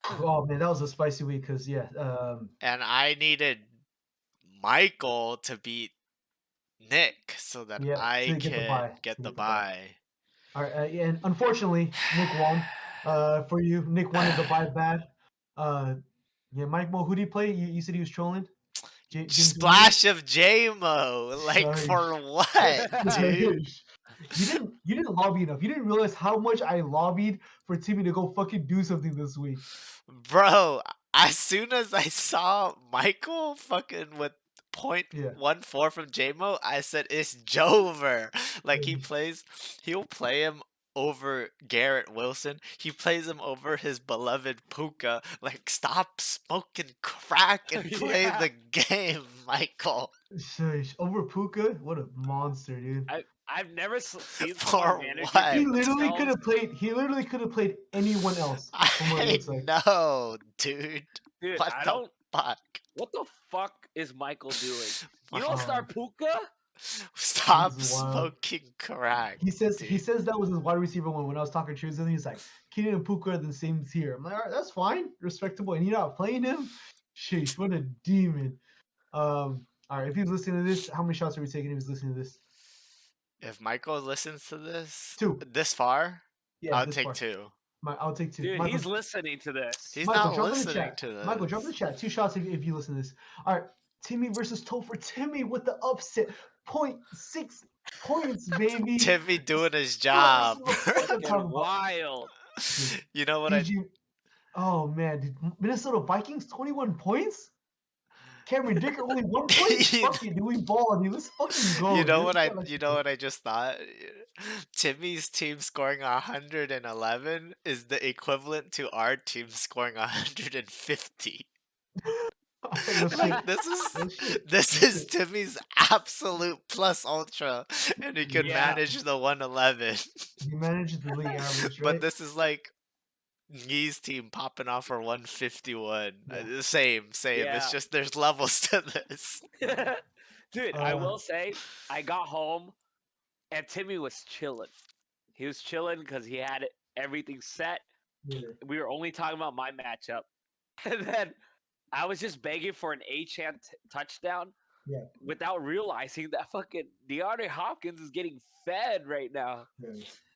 Oh man, that was a spicy week because And I needed Michael to beat Nick so that I to get the bye. could get To the get the bye. bye. All right, and unfortunately, Nick won. For you, Nick wanted the bye bad. Yeah, Mike Mo, who did he play? You said he was trolling. Splash of J-Mo, like Shush. for what, dude? You didn't lobby enough. You didn't realize how much I lobbied for Timmy to go fucking do something this week. Bro, as soon as I saw Michael fucking with Yeah. 0.14 from JMO, I said it's Jover. Like Yeah. he'll play him over Garrett Wilson. He plays him over his beloved Puka. Like, stop smoking crack and play Yeah. the game, Michael. Sheesh. Over Puka, what a monster, dude. I've never seen someone For manage to what? He give literally could themselves. have played. He literally could have played anyone else, from what it I looks like. know, dude. Dude, What I the don't. fuck? What the fuck is Michael doing? You What- don't Um, start Puka? Stop He's wild. smoking crack, He dude. says that was his wide receiver one when I was talking to him. He's like, Keenan and Puka are the same tier. I'm like, all right, that's fine, respectable. And you're not playing him? Sheesh, what a demon. All right, if he's listening to this, how many shots are we taking if he's listening to this? If Michael listens to this 2. this far, Yeah, I'll this take far. 2. I'll take 2. Dude, Michael, he's listening to this. He's Michael, not drop in the listening chat. to this. Michael, drop in the chat. 2 shots if you listen to this. All right, Timmy versus Topher. Timmy with the upset. 0.6 points, baby. Timmy doing his What job. the fuck I'm Fucking talking about? wild. You know what I Did you? Oh man, Minnesota Vikings 21 points? Cameron Dicker only 1 point? You Fuck it, dude. We ball, dude. Let's fucking go. you know Dude. what Yeah, let's you go. know what I just thought? Timmy's team scoring 111 is the equivalent to our team scoring 150. No shit. Like this No is shit. this No is shit. Timmy's absolute plus ultra, and he could Yeah. manage the 111. He managed the league average, right? But this is like Yee's team popping off for 151. Yeah. Same. Yeah. It's just there's levels to this. Dude, I will say, I got home and Timmy was chilling. He was chilling because he had everything set. Yeah. We were only talking about my matchup. And then I was just begging for an A-Chan touchdown. Yeah. Without realizing that fucking DeAndre Hopkins is getting fed right now. Yeah.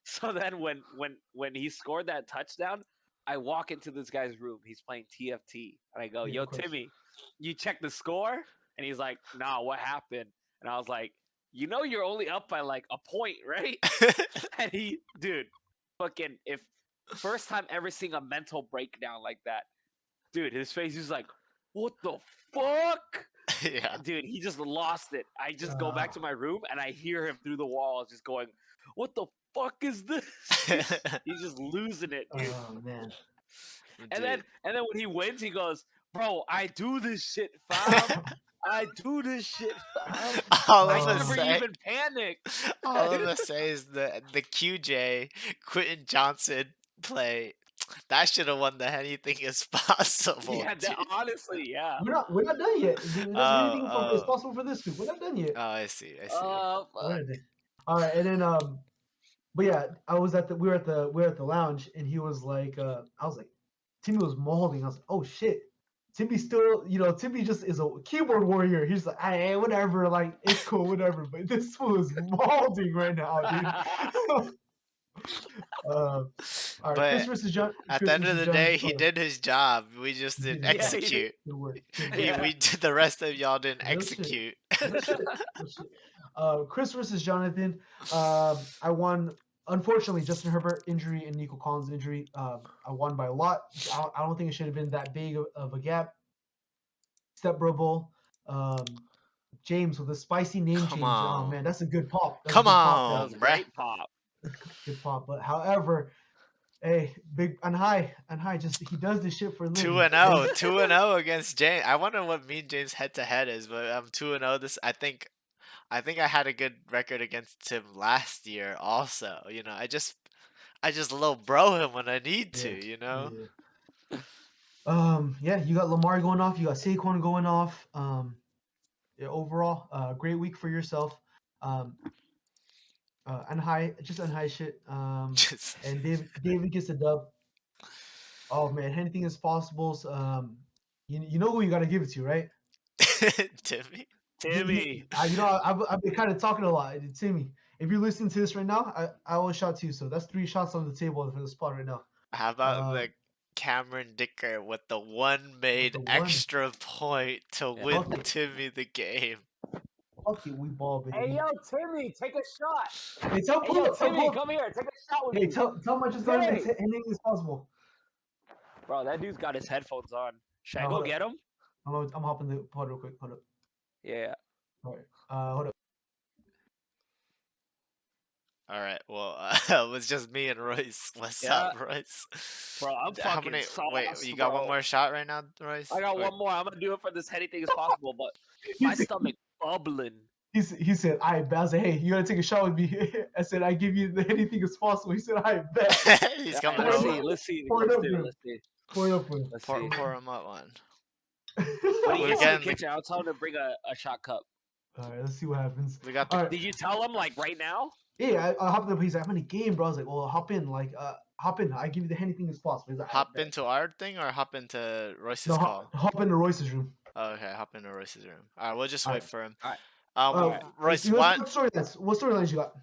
So then when he scored that touchdown, I walk into this guy's room. He's playing TFT. And I go, Yeah, yo, of course. Timmy, you check the score? And he's like, nah, what happened? And I was like, you know you're only up by like a point, right? And he, dude, fucking, if first time ever seeing a mental breakdown like that, dude, his face is like, what the fuck? Yeah. Dude, he just lost it. I just go back to my room and I hear him through the walls just going, what the fuck is this? He's just losing it, dude. Oh man. And then when he wins, he goes, bro, I do this shit, fam. I do this shit, fam. all I of us never say, even panicked. all of us say is the QJ Quentin Johnson play. That should have won the anything is possible. Yeah, dude. honestly, yeah. We're not done yet. There's anything is possible for this week. We're not done yet. Oh, I see. Fuck. We're not done. All right, and then but yeah, we were at the lounge, and he was like, I was like, Timmy was molding. I was like, oh shit, Timmy still, Timmy just is a keyboard warrior. He's like, hey, whatever, like it's cool, whatever. But this fool is molding right now, dude. All right, But Chris versus John. At Chris the end of versus the John. day, he did his job. We just He didn't did his job. execute. Good work. Yeah. We did. The rest of y'all didn't No shit. execute. No shit. No shit. Chris versus Jonathan. I won. Unfortunately, Justin Herbert injury and Nico Collins injury. I won by a lot. I don't think it should have been that big of a gap. Step Bro Bowl. James with a spicy name Come change. Oh on. man, that's a good pop. That's a Come good pop, on. That guys. was bruh. great pop. Good pop. But however, hey, big and high, just he does this shit for a living. 2-0, 2-0 against James. I wonder what me and James head to head is, but I'm 2-0. This I think I had a good record against him last year. Also, I just little bro him when I need to. Yeah. Yeah, you got Lamar going off. You got Saquon going off. Yeah, overall, great week for yourself. Just unhigh shit. Just And David gets a dub. Oh man, anything is possible. You know who you got to give it to, right? Timmy. Timmy. I've been kind of talking a lot. Timmy, if you're listening to this right now, I will shot to you. So that's 3 shots on the table for the spot right now. How about the Cameron Dicker with the one made the one. extra point to Yeah. win Okay. Timmy the game? Fuck it, we ball, baby. Hey, yo, Timmy, take a shot. Hey, tell Hey, pull yo, up, tell Timmy, pull up. come here. Take a shot with Hey, me. tell him I just got him. Timmy. Anything is possible. Bro, that dude's got his headphones on. Should I No, go hold get him? I'm hopping the pod real quick. Hold up. Yeah. All right. Hold up. All right. Well, it was just me and Royce. What's Yeah. up, Royce? Bro, I'm How fucking many? Wait, sauced, you got one bro. more shot right now, Royce? I got Or one more. I'm gonna do it for as anything as possible, but He my said, stomach bubbling. he said, I bet. I was like, hey, you gotta take a shot with me. I said, I give you anything as possible. He said, I bet. he's All right, coming let's over. see. Let's see. Pour it Let's up do for it. him. Let's see. Pour it up for him. Let's Pour, see. pour him up one. When he We're gets to the getting the. kitchen, I'll tell him to bring a shot cup. All right, let's see what happens. We got All the. right. Did you tell him like right now? Yeah, I hopped up. He's like, I'm in a game, bro. I was like, well, hop in. Like, hop in. I give you anything as possible. He's like, I Hop bet. into our thing or hop into Royce's No, call? hop into Royce's room. Oh, okay, hop into Royce's room. All right, we'll just All wait right. for him. All right. Um, right. Royce, What what? storylines? What storylines you got?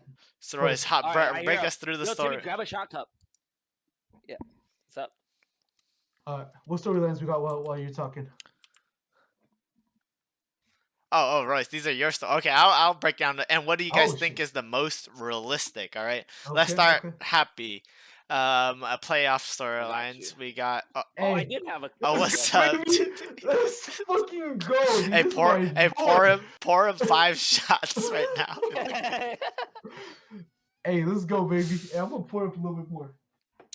So Royce, hop, All right. break us through the Yo, Timmy, story. grab a shot cup. Yeah. What's up? What storylines we got while you're talking? Oh, Royce, these are your stories. Okay, I'll break down. And what do you guys Oh, think shit. is the most realistic? All right, let's Okay, start okay. happy. A playoff you. storylines. We got. Oh, I Hey, did have a. Oh, let's what's go, up? baby. Let's fucking go, dude. Hey, This is my boy. pour him 5 shots right now. Hey, let's go, baby. Hey, I'm gonna pour up a little bit more.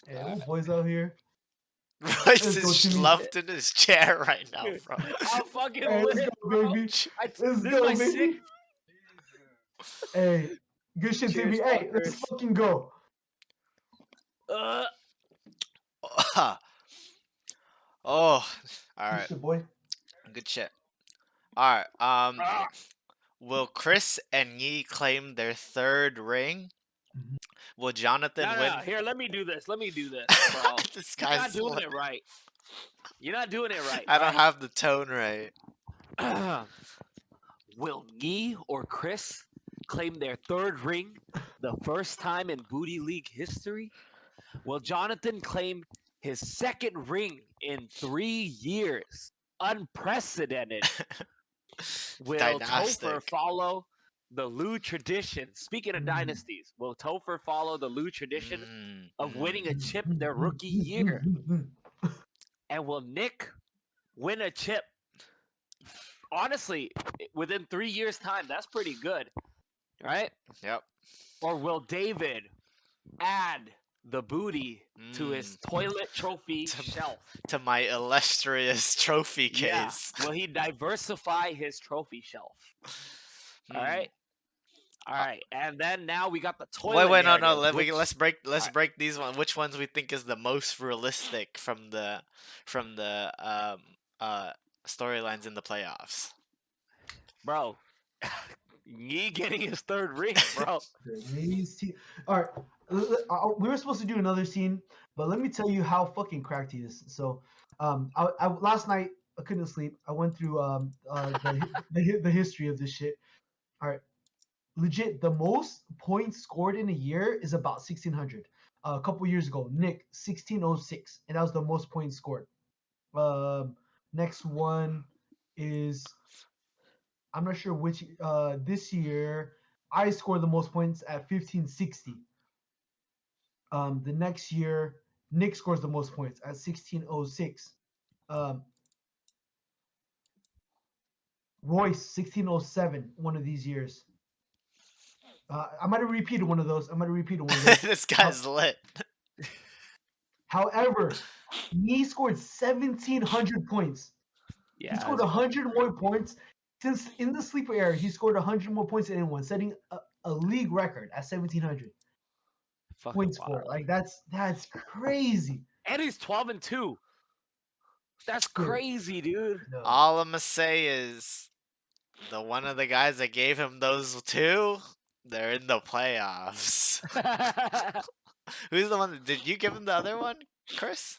Hey, little boys out here. Royce Let's is go, Timmy. slumped in his chair right now, bro. I'm fucking Hey, let's lit, go, bro. baby. Let's Let's this go, is my baby. sick. Hey, good shit, Cheers, Timmy. Hey, let's fuckers. fucking go. Oh, all Good right, shit, boy. good shit. All right, Ah, will Chris and Yi claim their third ring? Mhm. Will Jonathan no, win? no. Here, let me do this. Let me do this, bro. This You're not guy's. doing it right. You're not doing it right. I don't have the tone right. Will Yi or Chris claim their third ring the first time in Booty League history? Will Jonathan claim his second ring in 3 years? Unprecedented. Will Topher Dynastic. follow the Lou tradition? Speaking of dynasties, will Topher follow the Lou tradition of winning a chip their rookie year? And will Nick win a chip? Honestly, within 3 years' time, that's pretty good, right? Yep. Or will David add the booty to his toilet trophy shelf? To my illustrious trophy Yeah. case. Will he diversify his trophy shelf? All right. All right. And then now we got the toilet. Wait, no. narrative, Let's break Alright. break these one. Which ones we think is the most realistic from the storylines in the playoffs? Bro. Yi getting his third ring, bro. All right, we were supposed to do another scene, but let me tell you how fucking cracked he is. So, I last night I couldn't sleep. I went through the history of this shit. All right, legit, the most points scored in a year is about 1600. A couple years ago, Nick 1606, and that was the most points scored. Next one is, I'm not sure which. This year, I scored the most points at 1560. The next year, Nick scores the most points at 1606. Royce 1607. One of these years. I might have repeated one of those. This guy's lit. However, he scored 1700 points. Yeah. He scored 100 more points. Since in the sleeper era, he scored 100 more points than anyone, setting a league record at 1700 points scored. Like that's crazy. And he's 12-2. That's crazy, dude. No. All I'm gonna say is, the one of the guys that gave him those two, they're in the playoffs. Who's the one? Did you give him the other one, Chris?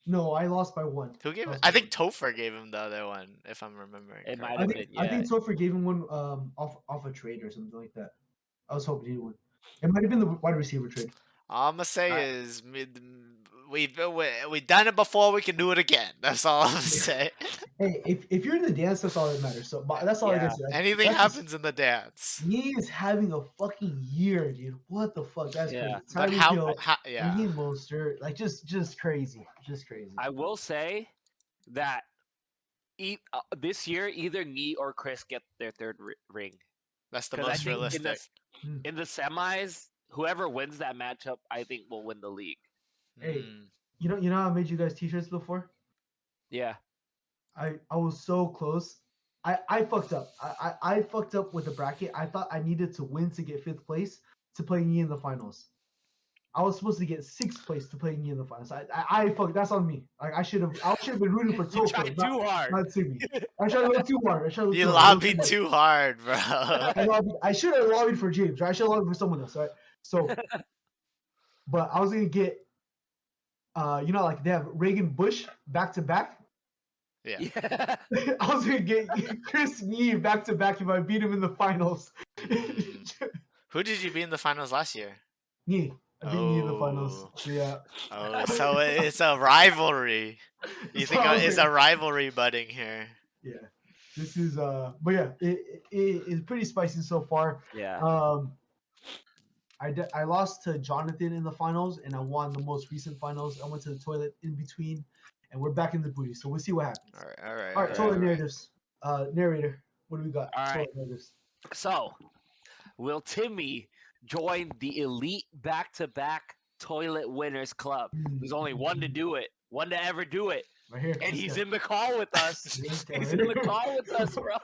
No, I lost by one. Who gave it? I think Topher gave him the other one, if I'm remembering. It might correctly. have been, I think Topher gave him one off a trade or something like that. I was hoping he would. It might have been the wide receiver trade. All I'm gonna say is we've done it before. We can do it again. That's all I'm saying. Hey, if you're in the dance, that's all that matters. So that's all I Yeah. can say. Anything happens in the dance. He is having a fucking year, dude. What the fuck? That's Yeah. crazy. But yeah. Raheem Mostert, like just crazy, just crazy. I will say that this year, either me or Chris get their third ring. That's the Because I most think realistic. in the semis, whoever wins that matchup, I think will win the league. Hey, Mm. you know how I made you guys t-shirts before? Yeah. I was so close. I fucked up. I fucked up with the bracket. I thought I needed to win to get 5th place to play me in the finals. I was supposed to get 6th place to play me in the finals. I fucked. That's on me. Like I should have been rooting for You Topher, tried too hard. not Timmy. I tried to go too hard. I tried to go You too hard. lobbied too hard, bro. I should have lobbied for James. Right? I should have lobbied for someone else. Right? So, but I was gonna get, like they have Reagan Bush back to back. Yeah. Yeah. I was gonna get Chris Neve back to back if I beat him in the finals. Who did you beat in the finals last year? Me. I beat me in the finals. Oh. So yeah. Oh, so it's a rivalry. You So think I was it's like- a rivalry budding here? Yeah. This is but yeah, it's pretty spicy so far. Yeah. I lost to Jonathan in the finals and I won the most recent finals. I went to the toilet in between and we're back in the booty. So we'll see what happens. All right. All right, toilet all right. narratives. Narrator, what do we got? All right. Toilet narratives. So, will Timmy join the elite back-to-back toilet winners club? There's only one to do it, one to ever do it, Right here. and This he's guy. in the call with us. This guy. He's in the call with us, bro.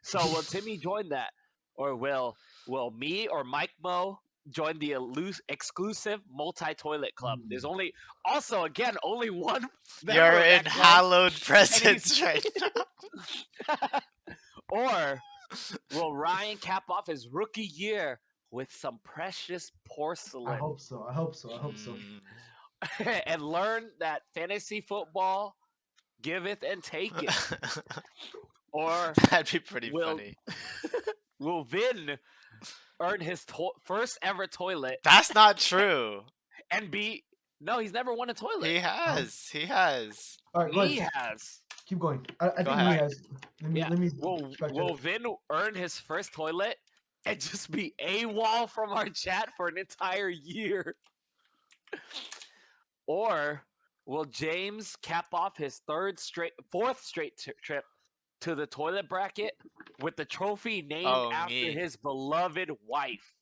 So, will Timmy join that, or will me or Mike Mo join the exclusive multi-toilet club? There's only one. member You're of that in club. hallowed presence right now. Or will Ryan cap off his rookie year with some precious porcelain? I hope so. Mm. And learn that fantasy football giveth and taketh? Or That'd be pretty will funny. will Vin earn his first ever toilet That's not true. and be? No, he's never won a toilet. He has. He has. All right, go He ahead. has. Keep going. I think he ahead. has. Yeah. Let me Will Vin earn his first toilet and just be AWOL from our chat for an entire year? Or will James cap off his fourth straight trip to the toilet bracket with the trophy named after me. his beloved wife?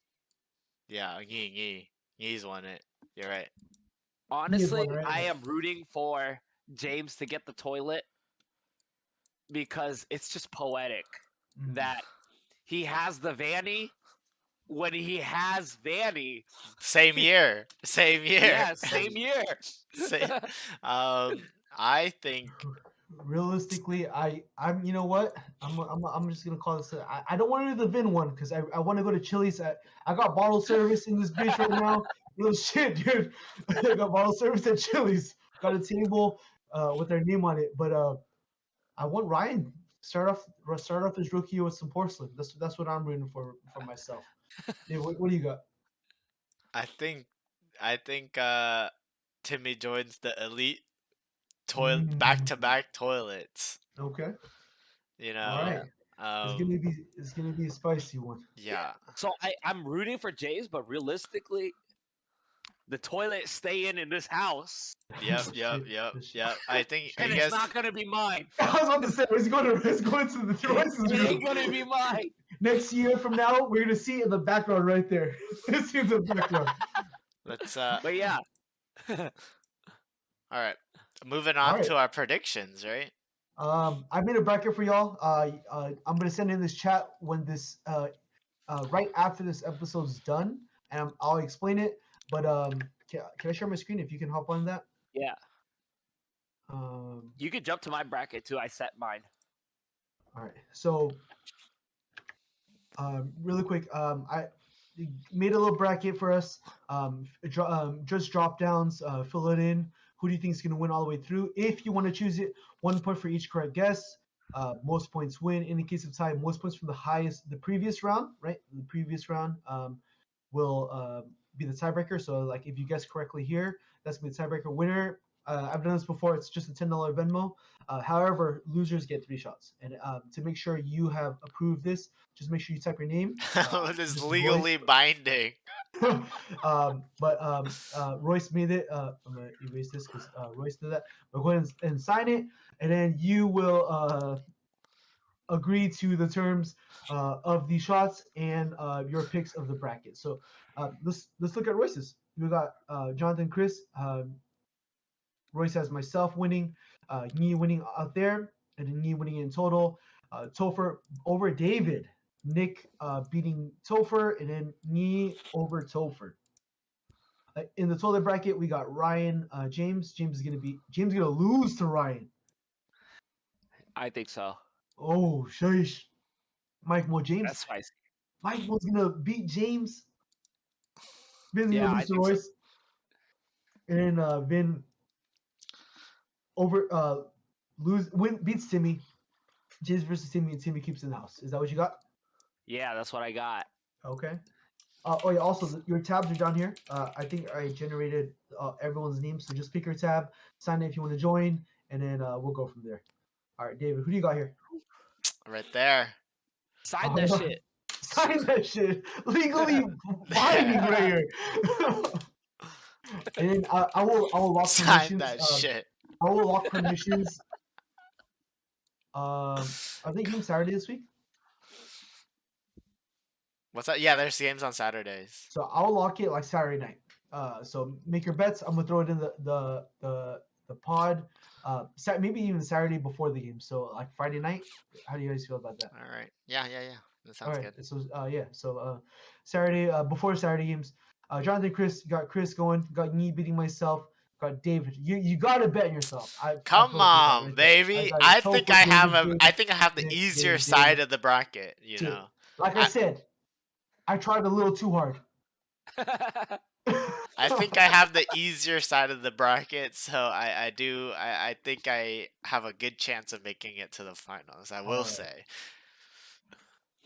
Yeah, he's won it. You're right. Honestly, one, right? I am rooting for James to get the toilet because it's just poetic that he has the Vanny when he has Vanny. Same year. Yeah, same year. Same. I think Realistically, I'm you know what? I'm just gonna call this. I don't want to do the Vin one because I want to go to Chili's. I got bottle service in this bitch right now. Real shit, dude. I got bottle service at Chili's. Got a table with their name on it. But I want Ryan start off his rookie year with some porcelain. That's what I'm rooting for myself. Yeah, what do you got? I think Timmy joins the elite back-to-back toilets. Okay. You know. All right. It's gonna be a spicy one. Yeah. So I'm rooting for James, but realistically, the toilet stay in this house. Yep. I think And it's not gonna be mine. I was about to say it's going to the Royce's It room. ain't gonna be mine. Next year from now, we're gonna see it in the background right there. See in the background. Let's But yeah. all right. Moving on right. to our predictions, right? I made a bracket for y'all. I'm gonna send in this chat when this right after this episode's done, and I'll explain it. But can I share my screen if you can hop on that? Yeah. Um, You could jump to my bracket too. I set mine. all right. So, really quick, I made a little bracket for us. Just drop downs. Fill it in. Who do you think is going to win all the way through? If you want to choose it, 1 point for each correct guess. Most points win. In the case of tie, most points from the previous round, right? The previous round will be the tiebreaker. So, like, if you guess correctly here, that's going to be the tiebreaker winner. I've done this before. It's just a $10 Venmo. However, losers get 3 shots. And to make sure you have approved this, just make sure you type your name. This is just legally binding. Royce made it. I'm gonna erase this because Royce did that. But go ahead and sign it, and then you will agree to the terms of the shots and your picks of the bracket. So let's look at Royce's. We got Jonathan, Chris. Royce has myself winning, me winning out there, and then me winning in total. Topher over David. Nick beating Topher, and then me over Topher. In the total bracket, we got Ryan, James. James is gonna lose to Ryan. I think so. Oh, sheesh. Mike Mo, That's James. spicy. Mike Mo's gonna beat James. Vin's Yeah, gonna I lose to think so. Royce, and Vin over beats Timmy. James versus Timmy, and Timmy keeps in the house. Is that what you got? Yeah, that's what I got. Okay. Oh yeah. Also, your tabs are down here. I think I generated everyone's name, so just pick your tab, sign in if you want to join, and then we'll go from there. All right, David, who do you got here? Right there. Sign that shit. Sign that shit. Legally binding right here. And then I will lock Sign permissions. that shit. I will lock permissions. Are they games Saturday this week? What's that? Yeah, there's games on Saturdays. So I'll lock it like Saturday night. So make your bets. I'm gonna throw it in the pod. Maybe even Saturday before the game. So like Friday night. How do you guys feel about that? All right. Yeah. That All sounds right. good. So yeah. So Saturday before Saturday games. Jonathan, Chris, got Chris going. Got me beating myself. Got David. You gotta bet yourself. I Come feel like you got it on, right there. I baby. got it. I think Topher, I have David, a. I David, think I have the David, easier David, side David. of the bracket. You Shit. know. Like I said, I tried a little too hard. I think I have the easier side of the bracket, so I do. I think I have a good chance of making it to the finals. I will Alright. say.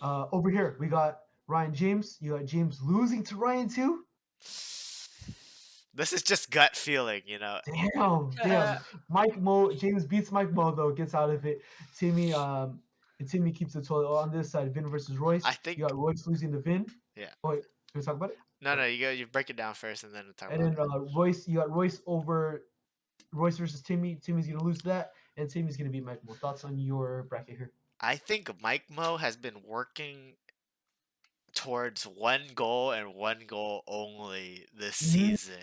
Over here, we got Ryan James. You got James losing to Ryan too? This is just gut feeling, you know. Damn. Mike Mo, James beats Mike Mo though, gets out of it. Timmy, and Timmy keeps the total on this side. Vin versus Royce. I think. You got Royce losing to Vin. Yeah. Oh, wait, can we talk about it? No, you go. You break it down first, and then we'll talk And about then it. Royce, you got Royce over Royce versus Timmy. Timmy's gonna lose that, and Timmy's gonna beat Mike Mo. Thoughts on your bracket here? I think Mike Mo has been working towards one goal and one goal only this season.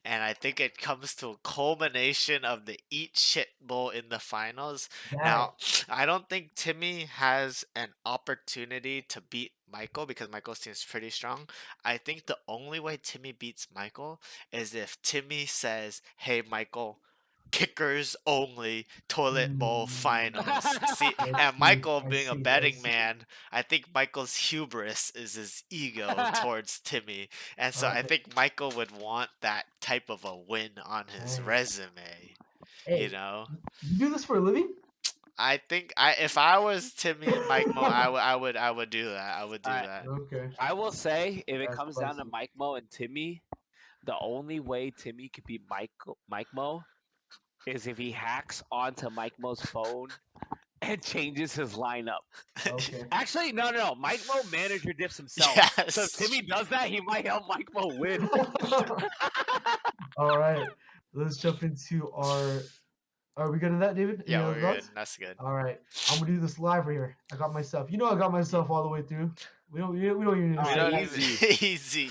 And I think it comes to a culmination of the eat shit bowl in the finals. Now, I don't think Timmy has an opportunity to beat Michael because Michael seems pretty strong. I think the only way Timmy beats Michael is if Timmy says, "Hey Michael, kickers only toilet bowl finals." See, and Michael being a betting man, I think Michael's hubris is his ego towards Timmy. And so I Okay. think Michael would want that type of a win on his Dang. resume. Hey, You know? you do this for a living? I think if I was Timmy and Mike Mo, I would do that. I would do Alright. that. Okay. I will say, if it That's comes down to spicy. Mike Mo and Timmy, the only way Timmy could beat Mike Mo is if he hacks onto Mike Mo's phone and changes his lineup. Okay. Actually, no. Mike Mo manager dips himself. So if Yes. Timmy does that, he might help Mike Mo win. All right. Let's jump into our. Are we good at that, David? Any Yeah, other we're good. thoughts? That's good. All right. I'm gonna do this live right here. I got myself. You know, I got myself all the way through. We don't even need to All We say right, don't it. even easy.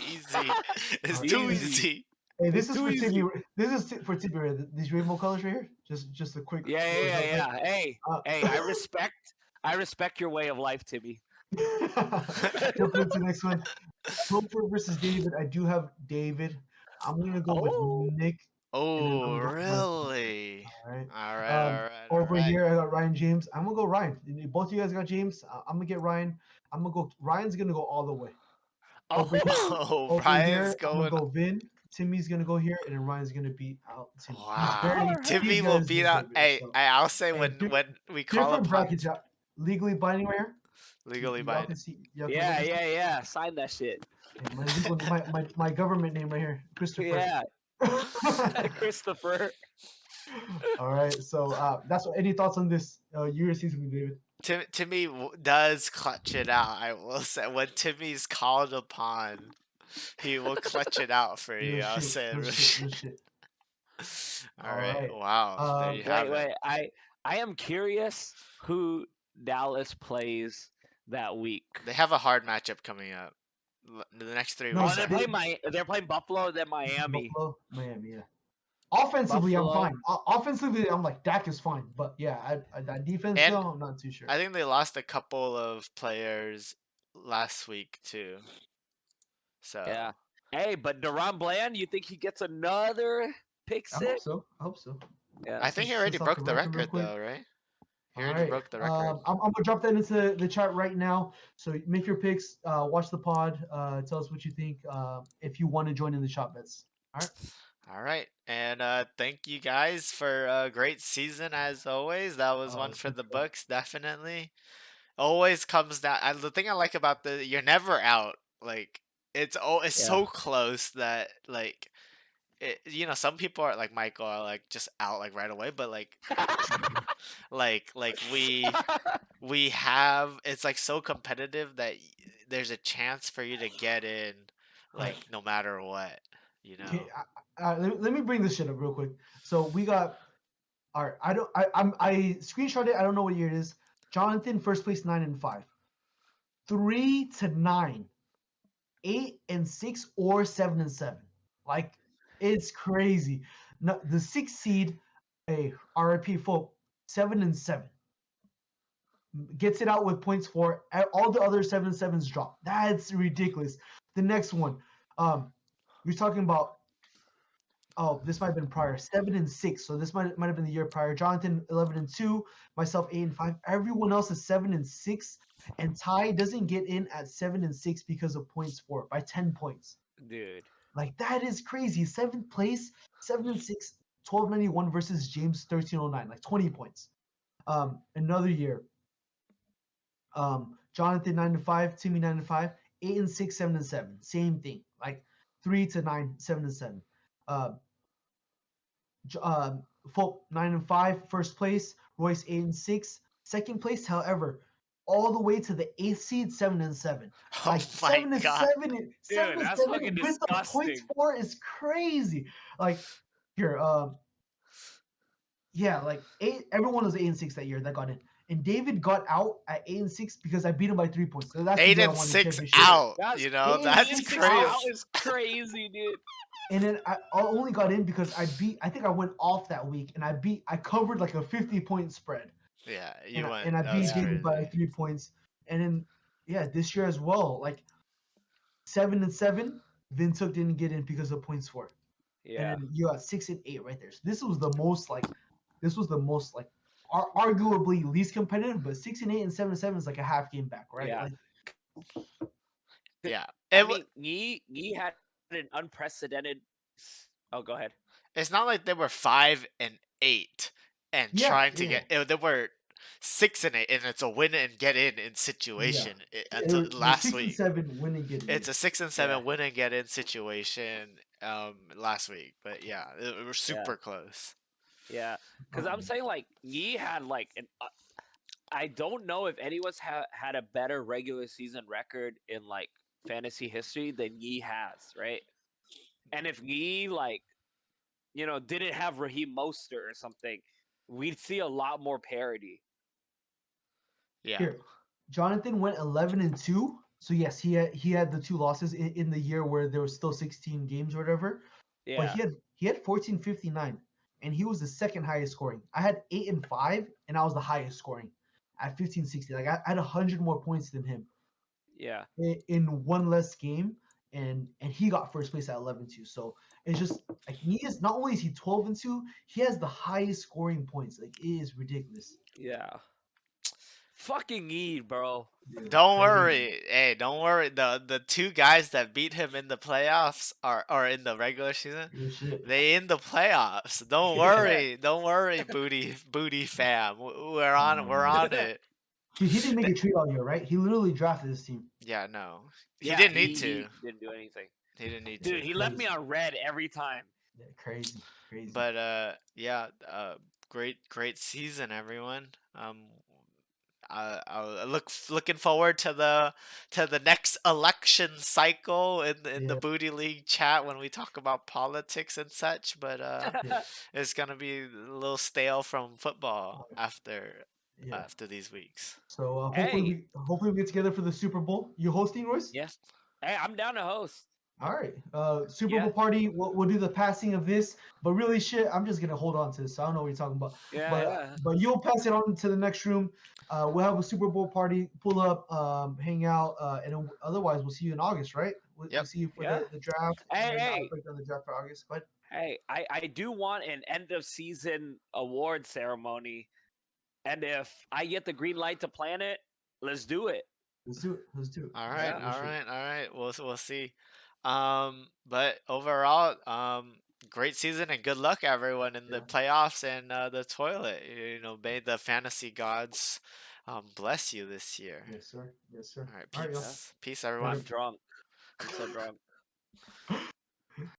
It's too Easy. easy. Hey, this It's is too for Timmy. easy. This is for Timmy. Right? These rainbow colors right here. Just a quick. Yeah. Hey, Uh, I respect your way of life, Timmy. Jumping into the next one. Topher versus David. I do have David. I'm gonna go with Nick. And then Oh, I'm gonna go with myself. really? All right. All right. Over here, I got Ryan James. I'm gonna go Ryan. Both of you guys got James. I'm gonna get Ryan. I'm gonna go. Ryan's gonna go all the way. Over here, Oh, over Ryan's here, I'm gonna going. go Vin. Timmy's gonna go here, and then Ryan's gonna beat out Timmy. Wow. These Timmy will guys beat deserve out. it. Hey, So, I'll say hey, when we call different upon brackets, legally binding right here. legally Y'all binding. can see. Y'all can look and see. Yeah. Sign that shit. Hey, my government name right here, Christopher. Yeah, Christopher. All right, so that's what. Any thoughts on this year season, David? Timmy does clutch it out. I will say when Timmy's called upon. He will clutch it out for Real you. I'll shit. say Real real shit. Real shit. shit. All All right. right. Wow. There you Wait, have it. wait. I am curious who Dallas plays that week. They have a hard matchup coming up. The next 3 No, Oh, weeks they're are they, hard. playing they're playing Buffalo, then Miami. Buffalo, Miami. Yeah. Offensively, I'm Buffalo. fine. Offensively, I'm like Dak is fine, but yeah, that defense And though, I'm not too sure. I think they lost a couple of players last week too. So Yeah. Hey, but Deron Bland, you think he gets another pick I hope six? so. I hope so. Yeah. I think he Let's already test out the broke the record real record quick. though, right? He All already right. broke the record. I'm gonna drop that into the chat right now. So make your picks. Watch the pod. Tell us what you think. If you want to join in the shop bets. All right. All right. And thank you guys for a great season as always. That was one for the books, definitely. Always comes down. The thing I like about you're never out. Like it's Yeah. so close that like some people are like Michael are like just out like right away, but like we have it's like so competitive that there's a chance for you to get in like Right. no matter what, you know. Okay. Let me bring this shit up real quick. So we got. All right. I screenshot it. I don't know what year it is. Jonathan first place 9-5. 3-9. 8-6 or 7-7. Like it's crazy. No, the 6th seed, a RIP folk, 7-7. Gets it out with points for all the other 7-7s drop. That's ridiculous. The next one, you're talking about. Oh, this might have been prior 7-6. So this might have been the year prior. Jonathan 11-2, myself 8-5. Everyone else is 7-6, and Ty doesn't get in at 7-6 because of points for by 10 points. Dude. Like that is crazy. 7th place, 7-6, 1291 versus James 1309, like 20 points. Another year. Jonathan 9-5, Timmy 9-5, 8-6, 7-7. Same thing. Like 3-9, 7-7. Folk 9-5, first place. Royce 8-6, second place. However, all the way to the 8th seed, 7-7. Oh Like my god. 7-7, Dude, seven and that's fucking seven with the points disgusting. for is crazy. Like here, yeah, like everyone was 8-6 that year that got in. And David got out at 8-6 because I beat him by 3 points. So that's the Eight year I and won the six championship. out, That's Eight and that's 8-6 six out. out crazy. is crazy, dude. And then I only got in because I think I went off that week and I covered like a 50-point spread. Yeah, And I that beat was David by crazy. like 3 points. And then yeah, this year as well, like 7-7, Vintook didn't get in because of points for. Yeah. And then you got 6-8 right there. So this was the most arguably least competitive, but 6-8 and 7-7 is like a half game back, right? Yeah. Like Yeah. I mean, Yi had an unprecedented. Oh, go ahead. It's not like they were 5-8 and yeah, trying to yeah. they were 6-8 and it's a win and get in situation until last 6 and week. 7 win and get in. It's a 6-7 Yeah. win and get in situation last week, but yeah, it was super close. Yeah, because I'm saying like Yi had like an. I don't know if anyone's had a better regular season record in like fantasy history than Yi has, right? And if Yi like, didn't have Raheem Mostert or something, we'd see a lot more parity. Yeah. Here, Jonathan went 11-2. So yes, he had the 2 losses in the year where there was still 16 games or whatever. Yeah. But he had 1459, and he was the second highest scoring. I had 8-5, and I was the highest scoring at 1560. Like I had 100 more points than him. Yeah. In one less game, and he got first place at 11-2. So it's just like he is not only is he 12-2, he has the highest scoring points. Like it is ridiculous. Yeah. Fucking Yi, bro. Dude, Don't crazy. worry. Hey, don't worry. The 2 guys that beat him in the playoffs are in the regular season. Real shit. They in the playoffs. Don't worry. Don't worry, booty fam. We're on it. Dude, he didn't make a trade all year, right? He literally drafted this team. Yeah, no. He Yeah, didn't need to. He didn't do anything. He didn't need Dude, to. he left me on red every time. Yeah, crazy. But yeah, great season, everyone. I looking forward to the next election cycle in the Yeah, Booty League chat when we talk about politics and such. But yeah, it's gonna be a little stale from football uh, yeah. after these weeks. So Hey, hopefully we get together for the Super Bowl. You hosting, Royce? yeah. Hey, I'm down to host. All right. Super Yeah, Bowl party. We'll do the passing of this, but really, shit, I'm just gonna hold on to this. So I don't know what you're talking about. yeah, But yeah. but you'll pass it on to the next room. We'll have a Super Bowl party. Pull up, hang out, and otherwise we'll see you in August, right? We'll Yep. see you for Yeah. the draft, and Hey, then I'll hey, break down the draft for August. But hey. I do want an end of season award ceremony, and if I get the green light to plan it, let's do it. let's do it. Let's do it. All Let's right, do it. Yeah. Let's all do it. right, all right. We'll see. But overall, great season and good luck everyone in the Yeah. playoffs and the toilet. You know, may the fantasy gods bless you this year. Yes, sir. Yes, sir. All right, All right, y'all. Yeah. peace, Later. I'm everyone. drunk. I'm so drunk.